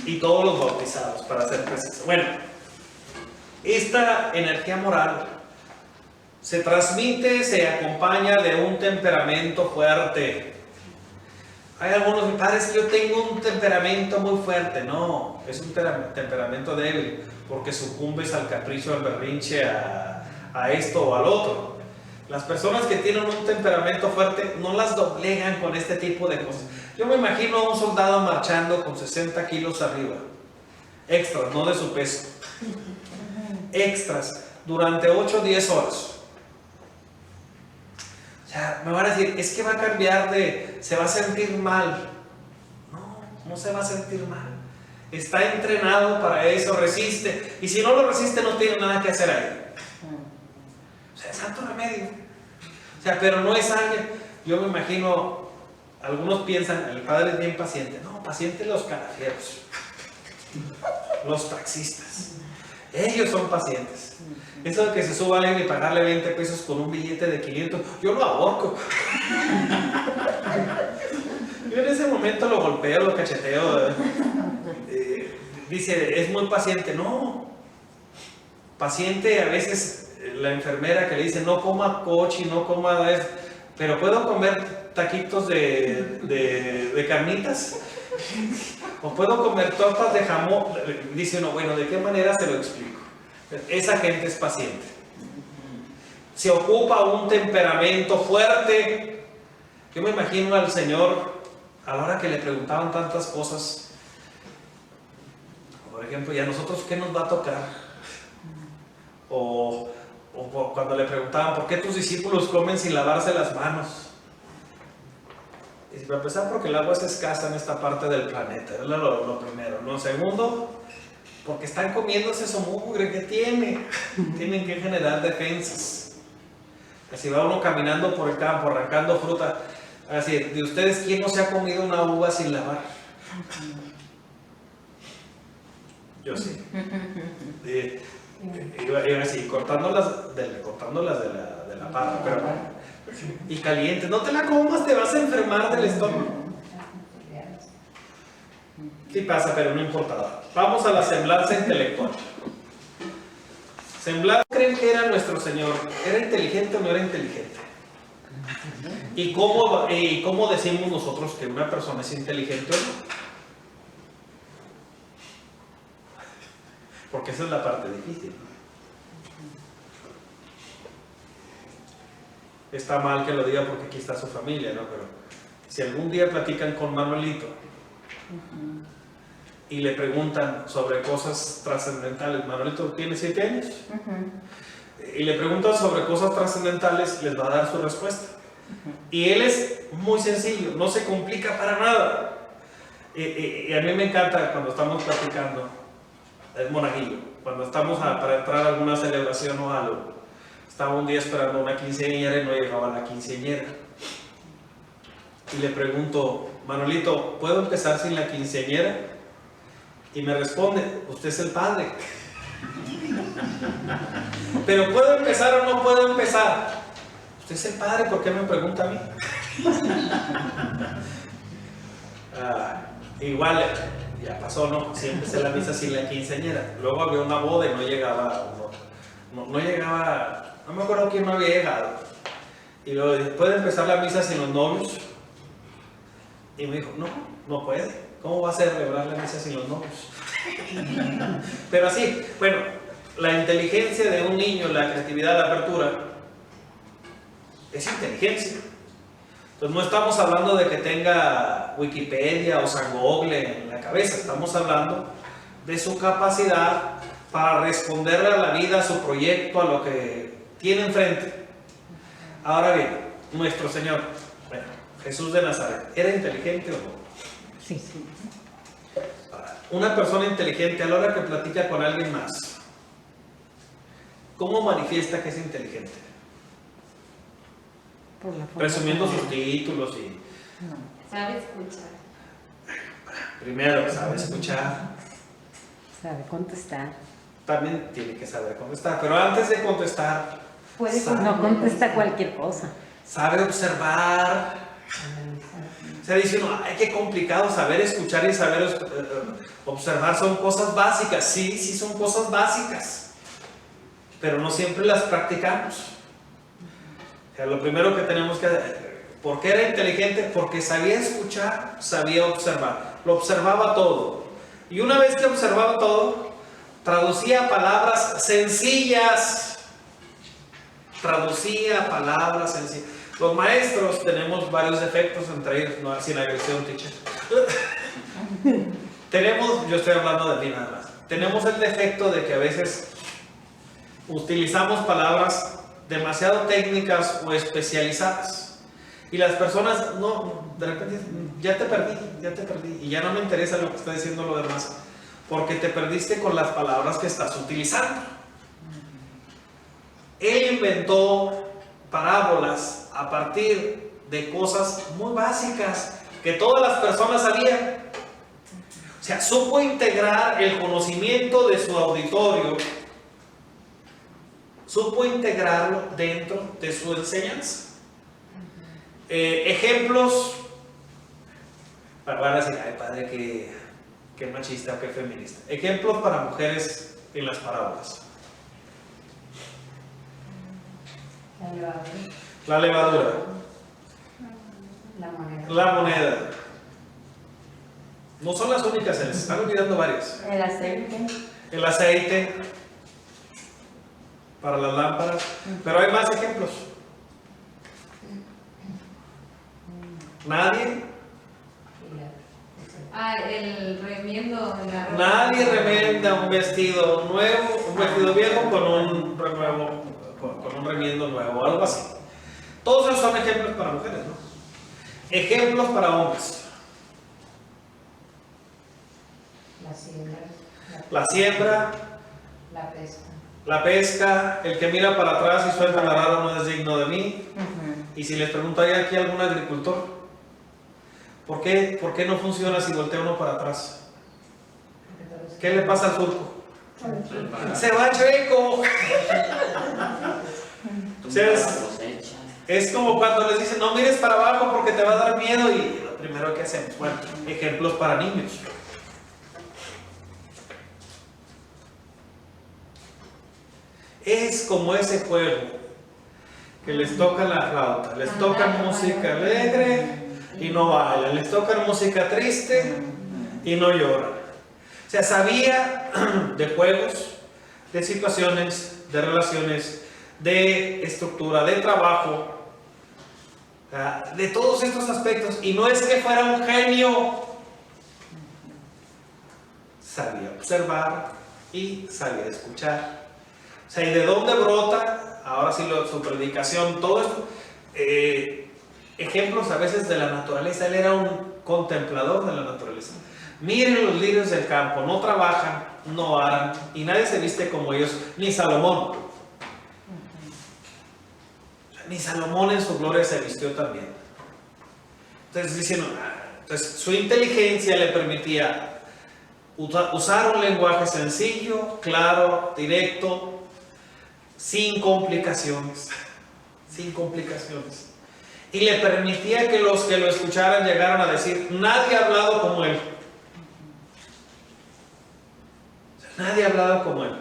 Speaker 2: Y todos los bautizados, para ser precisos. Bueno, esta energía moral se transmite, se acompaña de un temperamento fuerte. Hay algunos padres que yo tengo un temperamento muy fuerte. No, es un temperamento débil, porque sucumbes al capricho, al berrinche, a esto o al otro. Las personas que tienen un temperamento fuerte no las doblegan con este tipo de cosas. Yo me imagino a un soldado marchando con 60 kilos arriba, extras, no de su peso, extras, durante 8 o 10 horas. O sea, me van a decir, es que va a cambiar se va a sentir mal. No, no se va a sentir mal. Está entrenado para eso, resiste. Y si no lo resiste, no tiene nada que hacer ahí. O sea, es santo remedio. O sea, pero no es alguien. Yo me imagino, algunos piensan, el padre es bien paciente. No, paciente los carafieros, los taxistas. Ellos son pacientes. Eso de que se suba alguien y pagarle 20 pesos con un billete de 500, yo lo ahorco. Yo en ese momento lo golpeo, lo cacheteo. Dice, es muy paciente. No, paciente a veces la enfermera que le dice no coma cochi, no coma esto, pero puedo comer taquitos de carnitas, o puedo comer tortas de jamón. Dice uno, bueno, ¿de qué manera se lo explico? Esa gente es paciente. Se ocupa un temperamento fuerte. Yo me imagino al Señor a la hora que le preguntaban tantas cosas. Por ejemplo, ¿y a nosotros qué nos va a tocar? O cuando le preguntaban, ¿por qué tus discípulos comen sin lavarse las manos? Y para empezar, porque el agua es escasa en esta parte del planeta, es lo primero. Lo segundo, porque están comiéndose su mugre que tienen que generar defensas. Así va uno caminando por el campo, arrancando fruta. Así, de ustedes, ¿quién no se ha comido una uva sin lavar? Yo sí. Iba así, cortándolas de la parra, pero y caliente. No te la comas, te vas a enfermar del estómago. Sí pasa, pero no importa. Vamos a la semblanza intelectual. Semblanza, ¿creen que era nuestro Señor? ¿Era inteligente o no era inteligente? ¿Y cómo decimos nosotros que una persona es inteligente o no? Porque esa es la parte difícil. Está mal que lo diga porque aquí está su familia, ¿no? Pero si algún día platican con Manuelito y le preguntan sobre cosas trascendentales, Manuelito tiene 7 años, y le preguntan sobre cosas trascendentales, les va a dar su respuesta. Y él es muy sencillo, no se complica para nada. Y a mí me encanta cuando estamos platicando. Es monaguillo, cuando estamos para entrar a alguna celebración o algo. Estaba un día esperando una quinceañera y no llegaba la quinceañera. Y le pregunto, Manolito, ¿puedo empezar sin la quinceañera? Y me responde, usted es el padre. Pero ¿puedo empezar o no puedo empezar? Usted es el padre, ¿por qué me pregunta a mí? Igual, ya pasó, ¿no? Sí, empecé la misa sin la quinceañera. Luego había una boda y no llegaba, no me acuerdo quién no había llegado. Y luego, ¿puede empezar la misa sin los novios? Y me dijo, no, no puede. ¿Cómo va a celebrar la misa sin los novios? Pero así, bueno, la inteligencia de un niño, la creatividad, la apertura, es inteligencia. Entonces no estamos hablando de que tenga Wikipedia o San Google en la cabeza, estamos hablando de su capacidad para responderle a la vida, a su proyecto, a lo que tiene enfrente. Ahora bien, nuestro Señor, bueno, Jesús de Nazaret, ¿era inteligente o no?
Speaker 4: Sí, sí.
Speaker 2: Una persona inteligente a la hora que platica con alguien más, ¿cómo manifiesta que es inteligente?
Speaker 4: Por la forma
Speaker 2: Presumiendo
Speaker 4: como-
Speaker 2: sus títulos y...
Speaker 4: No.
Speaker 5: Sabe escuchar.
Speaker 2: Primero, sabe escuchar,
Speaker 4: Sabe contestar.
Speaker 2: también tiene que saber contestar, pero antes de contestar,
Speaker 5: Puede
Speaker 4: No contesta cualquier cosa.
Speaker 2: sabe observar. O sea, dice uno, ay, qué complicado, saber escuchar y saber observar son cosas básicas. Sí, sí son cosas básicas, pero no siempre las practicamos. O sea, lo primero que tenemos que hacer, ¿por qué era inteligente? Porque sabía escuchar, sabía observar, lo observaba todo. Y una vez que observaba todo, traducía palabras sencillas. Traducía palabras sencillas. Los maestros tenemos varios defectos, entre ellos, no sin agresión, teacher. Tenemos, yo estoy hablando de mí nada más, tenemos el defecto de que a veces utilizamos palabras demasiado técnicas o especializadas. Y las personas, no, de repente, ya te perdí, y ya no me interesa lo que está diciendo lo demás, porque te perdiste con las palabras que estás utilizando. Él inventó parábolas a partir de cosas muy básicas que todas las personas sabían. O sea, supo integrar el conocimiento de su auditorio, supo integrarlo dentro de su enseñanza. Ejemplos, van a decir, ay padre, qué machista o qué feminista. Ejemplos para mujeres en las parábolas. La levadura,
Speaker 5: La moneda.
Speaker 2: la moneda. No son las únicas, se les están olvidando varias.
Speaker 5: El aceite.
Speaker 2: El aceite para las lámparas, pero hay más ejemplos. Nadie,
Speaker 5: El remiendo de la ropa.
Speaker 2: nadie remenda un vestido nuevo, un vestido viejo con un renuevo, con un remiendo nuevo, algo así. Todos esos son ejemplos para mujeres, ¿no? Ejemplos para hombres.
Speaker 5: La siembra.
Speaker 2: La siembra,
Speaker 5: La pesca.
Speaker 2: la pesca, el que mira para atrás y suelta la rara no es digno de mí. Y si les pregunto, ¿hay aquí algún agricultor? ¿Por qué no funciona si voltea uno para atrás? ¿Qué le pasa al surco? Se va chueco. O sea, es como cuando les dicen, no mires para abajo porque te va a dar miedo, y lo primero que hacemos, bueno, ejemplos para niños. Es como ese juego que les toca la flauta, les toca música alegre y no bailan, les toca música triste y no lloran. O sea, sabía de juegos, de situaciones, de relaciones, de estructura, de trabajo, de todos estos aspectos. Y no es que fuera un genio, sabía observar y sabía escuchar. O sea, ¿y de dónde brota? Ahora sí, su predicación, todo esto. Ejemplos a veces de la naturaleza. Él era un contemplador de la naturaleza. Miren los lirios del campo, no trabajan, no aran, y nadie se viste como ellos, ni Salomón. Ni Salomón en su gloria se vistió también. Entonces dicen, entonces su inteligencia le permitía usar un lenguaje sencillo, claro, directo, sin complicaciones, sin complicaciones. Y le permitía que los que lo escucharan llegaran a decir, nadie ha hablado como él. Nadie ha hablado como él.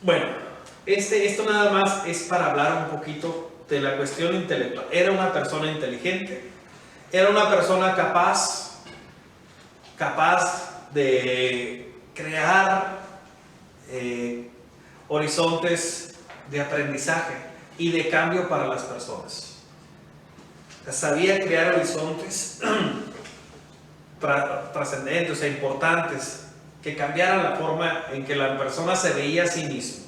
Speaker 2: Bueno, esto nada más es para hablar un poquito de la cuestión intelectual. Era una persona inteligente, era una persona capaz de crear horizontes de aprendizaje y de cambio para las personas. Sabía crear horizontes trascendentes, importantes, que cambiaran la forma en que la persona se veía a sí misma.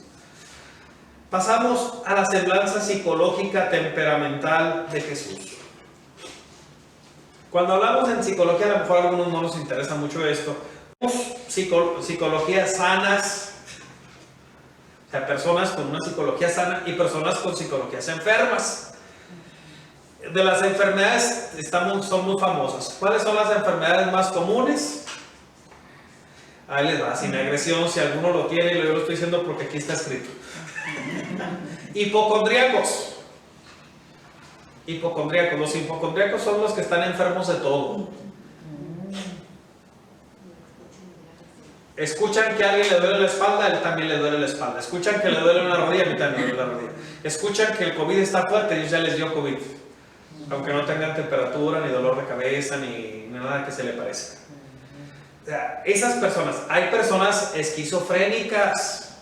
Speaker 2: Pasamos a la semblanza psicológica temperamental de Jesús. Cuando hablamos en psicología, a lo mejor a algunos no nos interesa mucho esto. Psicologías sanas, o sea, personas con una psicología sana y personas con psicologías enfermas. De las enfermedades son muy famosas. ¿Cuáles son las enfermedades más comunes? Ahí les va, sin agresión, si alguno lo tiene, yo lo estoy diciendo porque aquí está escrito. Hipocondríacos. Los hipocondríacos son los que están enfermos de todo. Escuchan que a alguien le duele la espalda, a él también le duele la espalda. Escuchan que le duele una rodilla, a mí también me duele la rodilla. Escuchan que el COVID está fuerte, ellos ya les dio COVID. Aunque no tengan temperatura, ni dolor de cabeza, ni nada que se le parezca. O sea, esas personas, hay personas esquizofrénicas.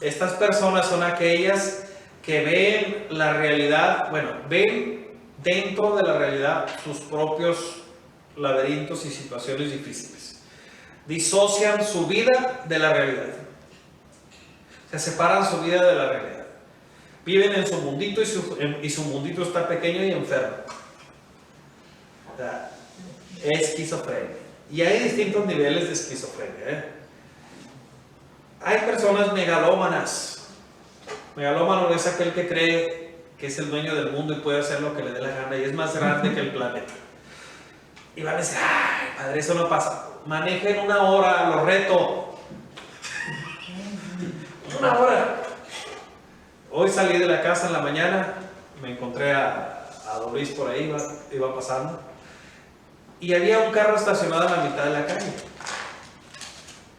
Speaker 2: Estas personas son aquellas que ven la realidad, ven dentro de la realidad sus propios laberintos y situaciones difíciles. Disocian su vida de la realidad. Se separan su vida de la realidad. Viven en su mundito y su mundito está pequeño y enfermo. O sea, esquizofrenia. Y hay distintos niveles de esquizofrenia. Hay personas megalómanas. Megalómano es aquel que cree que es el dueño del mundo y puede hacer lo que le dé la gana y es más grande que el planeta. Y van a decir, ay, padre, eso no pasa. Manejen 1 hora, lo reto. 1 hora. Hoy salí de la casa en la mañana, me encontré a Don Luis por ahí, iba pasando, y había un carro estacionado en la mitad de la calle.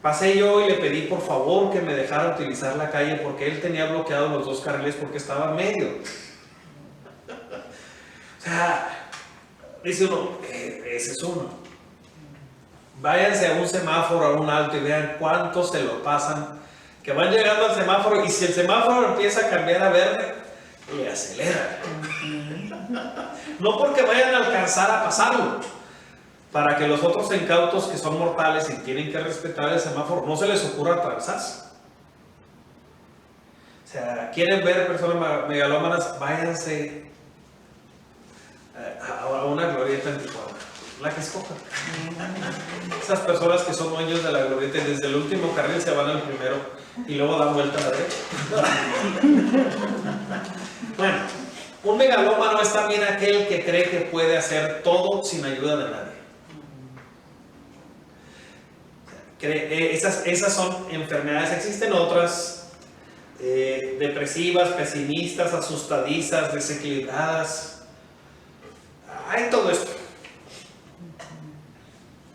Speaker 2: Pasé yo y le pedí por favor que me dejara utilizar la calle porque él tenía bloqueados los 2 carriles porque estaba en medio. O sea, dice uno, ese es uno. Váyanse a un semáforo, a un alto y vean cuántos se lo pasan. Que van llegando al semáforo y si el semáforo empieza a cambiar a verde, le acelera. No porque vayan a alcanzar a pasarlo, para que los otros incautos que son mortales y tienen que respetar el semáforo, no se les ocurra atravesarse. O sea, quieren ver personas megalómanas, váyanse a una glorieta en Tijuana, la que escojan. Esas personas que son dueños de la glorieta y desde el último carril se van al primero y luego dan vuelta a la derecha. Bueno, un megalómano es también aquel que cree que puede hacer todo sin ayuda de nadie. Esas son enfermedades. Existen otras depresivas, pesimistas, asustadizas, desequilibradas. Hay todo esto.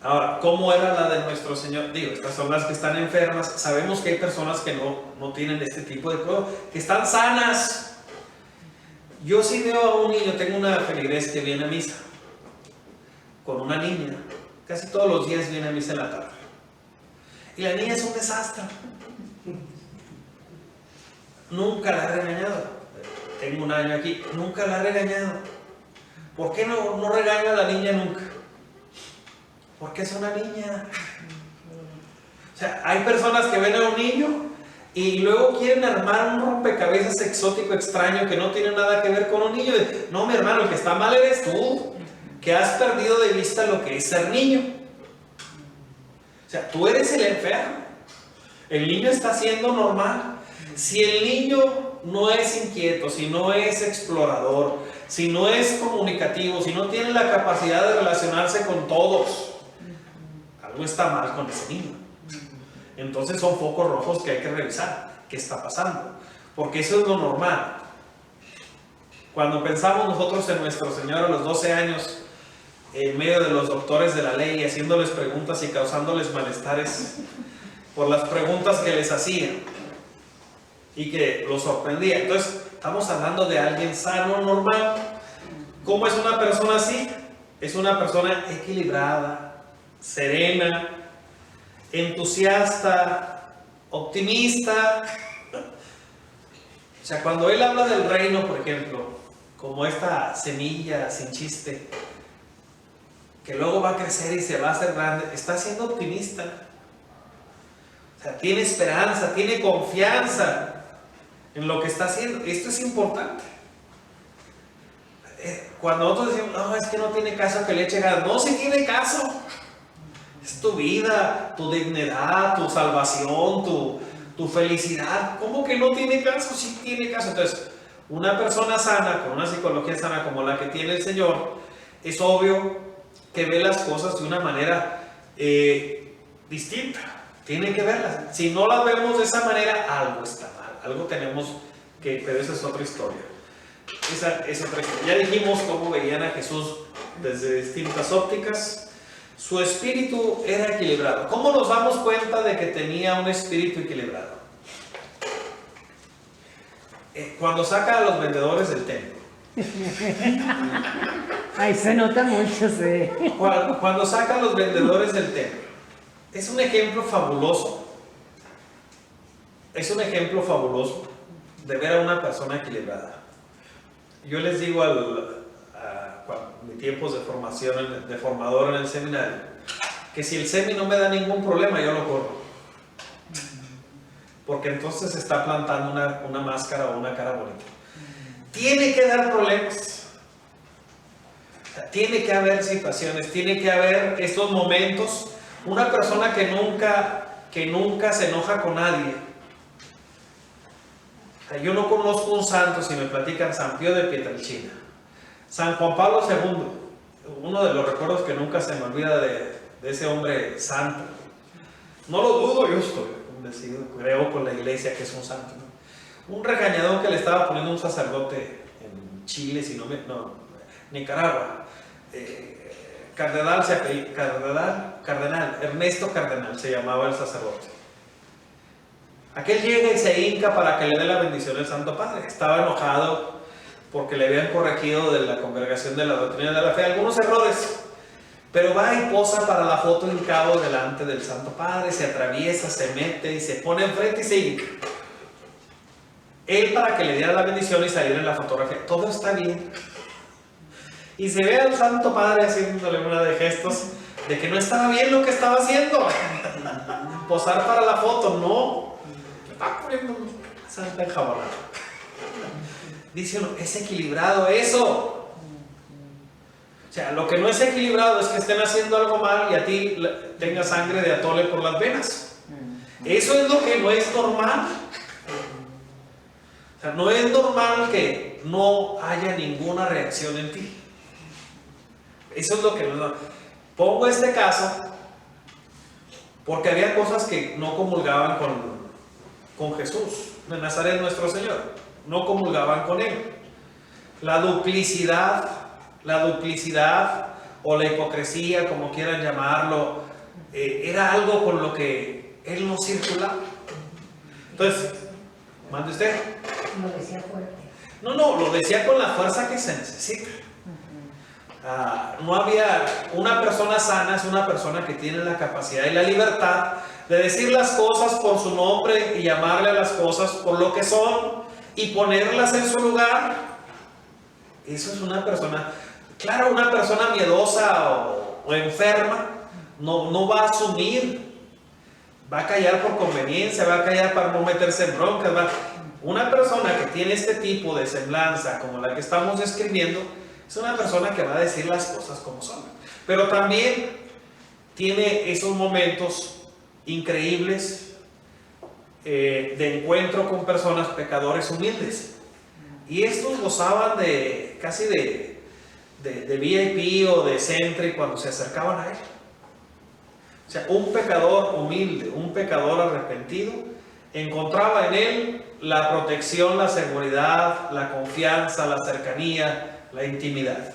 Speaker 2: Ahora, ¿cómo era la de nuestro Señor? Digo, estas son las que están enfermas. Sabemos que hay personas que no tienen este tipo de cosas, que están sanas. Yo sí veo a un niño, tengo una feligres que viene a misa con una niña. Casi todos los días viene a misa en la tarde. Y la niña es un desastre. Nunca la he regañado. Tengo 1 año aquí, nunca la he regañado. ¿Por qué no regaño a la niña nunca? Porque es una niña. O sea, hay personas que ven a un niño y luego quieren armar un rompecabezas exótico, extraño, que no tiene nada que ver con un niño. No, mi hermano, el que está mal eres tú, que has perdido de vista lo que es ser niño. O sea, tú eres el enfermo. El niño está siendo normal. Si el niño no es inquieto, si no es explorador, si no es comunicativo, si no tiene la capacidad de relacionarse con todos, algo está mal con ese niño. Entonces son focos rojos que hay que revisar. ¿Qué está pasando? Porque eso es lo normal. Cuando pensamos nosotros en nuestro Señor a los 12 años, en medio de los doctores de la ley, haciéndoles preguntas y causándoles malestares por las preguntas que les hacían y que los sorprendía. Entonces, estamos hablando de alguien sano, normal. ¿Cómo es una persona así? Es una persona equilibrada, serena, entusiasta, optimista. O sea, cuando él habla del reino, por ejemplo, como esta semilla sin chiste, que luego va a crecer y se va a hacer grande, está siendo optimista. O sea, tiene esperanza, tiene confianza en lo que está haciendo. Esto es importante. Cuando nosotros decimos, no, es que no tiene caso que le eche ganas. No, sí tiene caso. Es tu vida, tu dignidad, tu salvación, tu felicidad. ¿Cómo que no tiene caso? Sí tiene caso. Entonces, una persona sana, con una psicología sana como la que tiene el Señor, es obvio que ve las cosas de una manera distinta. Tiene que verlas. Si no las vemos de esa manera, algo está mal. Algo tenemos que, pero esa es otra historia. Esa es otra historia. Ya dijimos cómo veían a Jesús desde distintas ópticas. Su espíritu era equilibrado. ¿Cómo nos damos cuenta de que tenía un espíritu equilibrado? Cuando saca a los vendedores del templo.
Speaker 4: Ahí se nota mucho, sí.
Speaker 2: Cuando saca a los vendedores del templo. Es un ejemplo fabuloso. Es un ejemplo fabuloso de ver a una persona equilibrada. Yo les digo en mis tiempos de formación, de formador en el seminario, que si el semi no me da ningún problema, yo lo corro. Porque entonces está plantando una máscara o una cara bonita. Tiene que dar problemas. Tiene que haber situaciones, tiene que haber estos momentos. Una persona que nunca se enoja con nadie. Yo no conozco un santo, si me platican, San Pío de Pietrelcina, San Juan Pablo II, uno de los recuerdos que nunca se me olvida de ese hombre santo. No lo dudo, yo estoy convencido, creo con la iglesia que es un santo, ¿no? Un regañadón que le estaba poniendo un sacerdote en Chile, Nicaragua. Cardenal, Ernesto Cardenal se llamaba el sacerdote. Aquel llega y se hinca para que le dé la bendición el Santo Padre. Estaba enojado porque le habían corregido de la congregación de la doctrina de la fe algunos errores, pero va y posa para la foto hincado delante del Santo Padre, se atraviesa, se mete y se pone enfrente y se hinca. Él para que le diera la bendición y saliera en la fotografía. Todo está bien. Y se ve al Santo Padre haciéndole una de gestos de que no estaba bien lo que estaba haciendo. Posar para la foto, no. Está poniendo santa enjabonada. Dice uno, es equilibrado eso. O sea, lo que no es equilibrado es que estén haciendo algo mal y a ti tenga sangre de atole por las venas. Eso es lo que no es normal. O sea, no es normal que no haya ninguna reacción en ti. Eso es lo que no. Pongo este caso porque había cosas que no comulgaban con Jesús de Nazaret, nuestro Señor. No comulgaban con Él. La duplicidad o la hipocresía, como quieran llamarlo, era algo con lo que Él no circulaba. Entonces, mande usted.
Speaker 5: Lo decía fuerte.
Speaker 2: No, lo decía con la fuerza que se necesita. No había, una persona sana es una persona que tiene la capacidad y la libertad de decir las cosas por su nombre y llamarle a las cosas por lo que son y ponerlas en su lugar. Eso es una persona, claro, una persona miedosa o enferma no va a asumir, va a callar por conveniencia, va a callar para no meterse en broncas. Una persona que tiene este tipo de semblanza como la que estamos describiendo es una persona que va a decir las cosas como son, pero también tiene esos momentos increíbles de encuentro con personas, pecadores humildes, y estos gozaban de casi de VIP o de Centri cuando se acercaban a él. O sea, un pecador humilde, un pecador arrepentido, encontraba en él la protección, la seguridad, la confianza, la cercanía, la intimidad.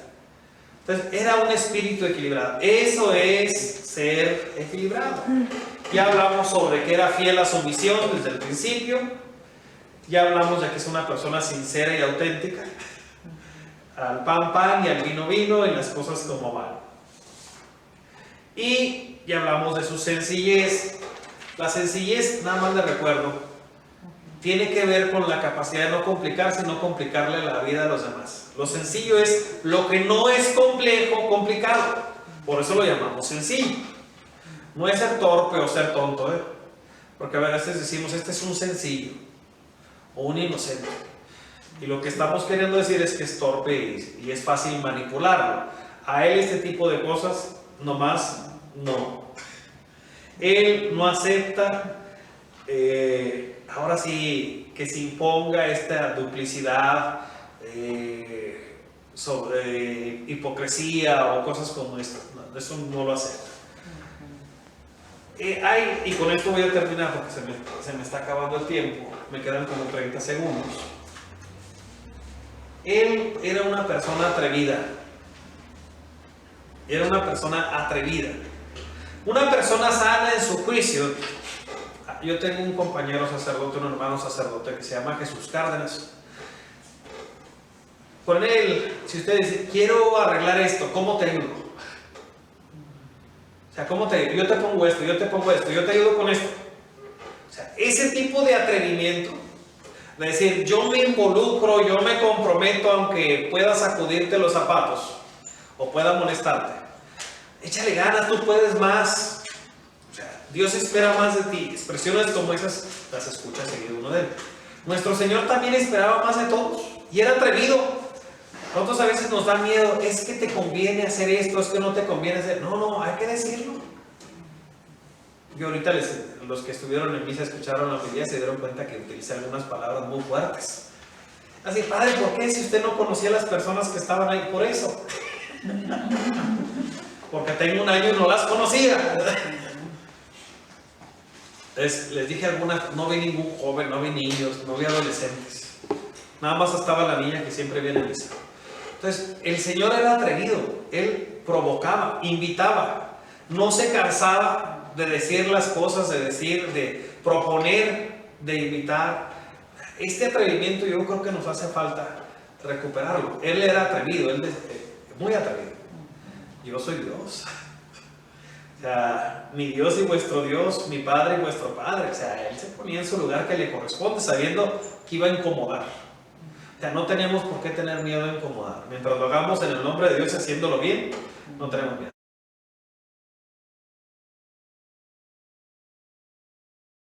Speaker 2: Entonces era un espíritu equilibrado. Eso es ser equilibrado. Ya hablamos sobre que era fiel a su misión desde el principio. Ya hablamos de que es una persona sincera y auténtica. Al pan, pan y al vino, vino y las cosas como van. Y ya hablamos de su sencillez. La sencillez, nada más le recuerdo, tiene que ver con la capacidad de no complicarse y no complicarle la vida a los demás. Lo sencillo es lo que no es complejo, complicado. Por eso lo llamamos sencillo. No es ser torpe o ser tonto, ¿eh? Porque a veces decimos, este es un sencillo o un inocente. Y lo que estamos queriendo decir es que es torpe y es fácil manipularlo. A él este tipo de cosas, nomás no. Él no acepta, ahora sí, que se imponga esta duplicidad, sobre hipocresía o cosas como estas. No, eso no lo acepta. Y con esto voy a terminar porque se me está acabando el tiempo. Me quedan como 30 segundos. Él era una persona atrevida. Era una persona atrevida. Una persona sana en su juicio. Yo tengo un compañero sacerdote, un hermano sacerdote que se llama Jesús Cárdenas. Con él, si usted dice, quiero arreglar esto, ¿cómo te ayudo? O sea, ¿cómo te ayudo? Yo te pongo esto, yo te pongo esto, yo te ayudo con esto. O sea, ese tipo de atrevimiento, de decir, yo me involucro, yo me comprometo aunque pueda sacudirte los zapatos o pueda molestarte. Échale ganas, tú puedes más. O sea, Dios espera más de ti. Expresiones como esas las escucha seguido uno de él. Nuestro Señor también esperaba más de todos y era atrevido. Nosotros a veces nos da miedo, es que te conviene hacer esto, es que no te conviene hacer. No, hay que decirlo. Yo ahorita los que estuvieron en misa escucharon la homilía se dieron cuenta que utilicé algunas palabras muy fuertes. Así, padre, ¿por qué? Si usted no conocía a las personas que estaban ahí, por eso. Porque tengo un año y no las conocía. Les dije algunas, no vi ningún joven, no vi niños, no vi adolescentes. Nada más estaba la niña que siempre viene a misa. Entonces, el Señor era atrevido, Él provocaba, invitaba, no se cansaba de decir las cosas, de proponer, de invitar. Este atrevimiento yo creo que nos hace falta recuperarlo. Él era atrevido, muy atrevido. Yo soy Dios. O sea, mi Dios y vuestro Dios, mi Padre y vuestro Padre. O sea, Él se ponía en su lugar que le corresponde, sabiendo que iba a incomodar. O sea, no tenemos por qué tener miedo de incomodar. Mientras lo hagamos en el nombre de Dios, haciéndolo bien, no tenemos miedo.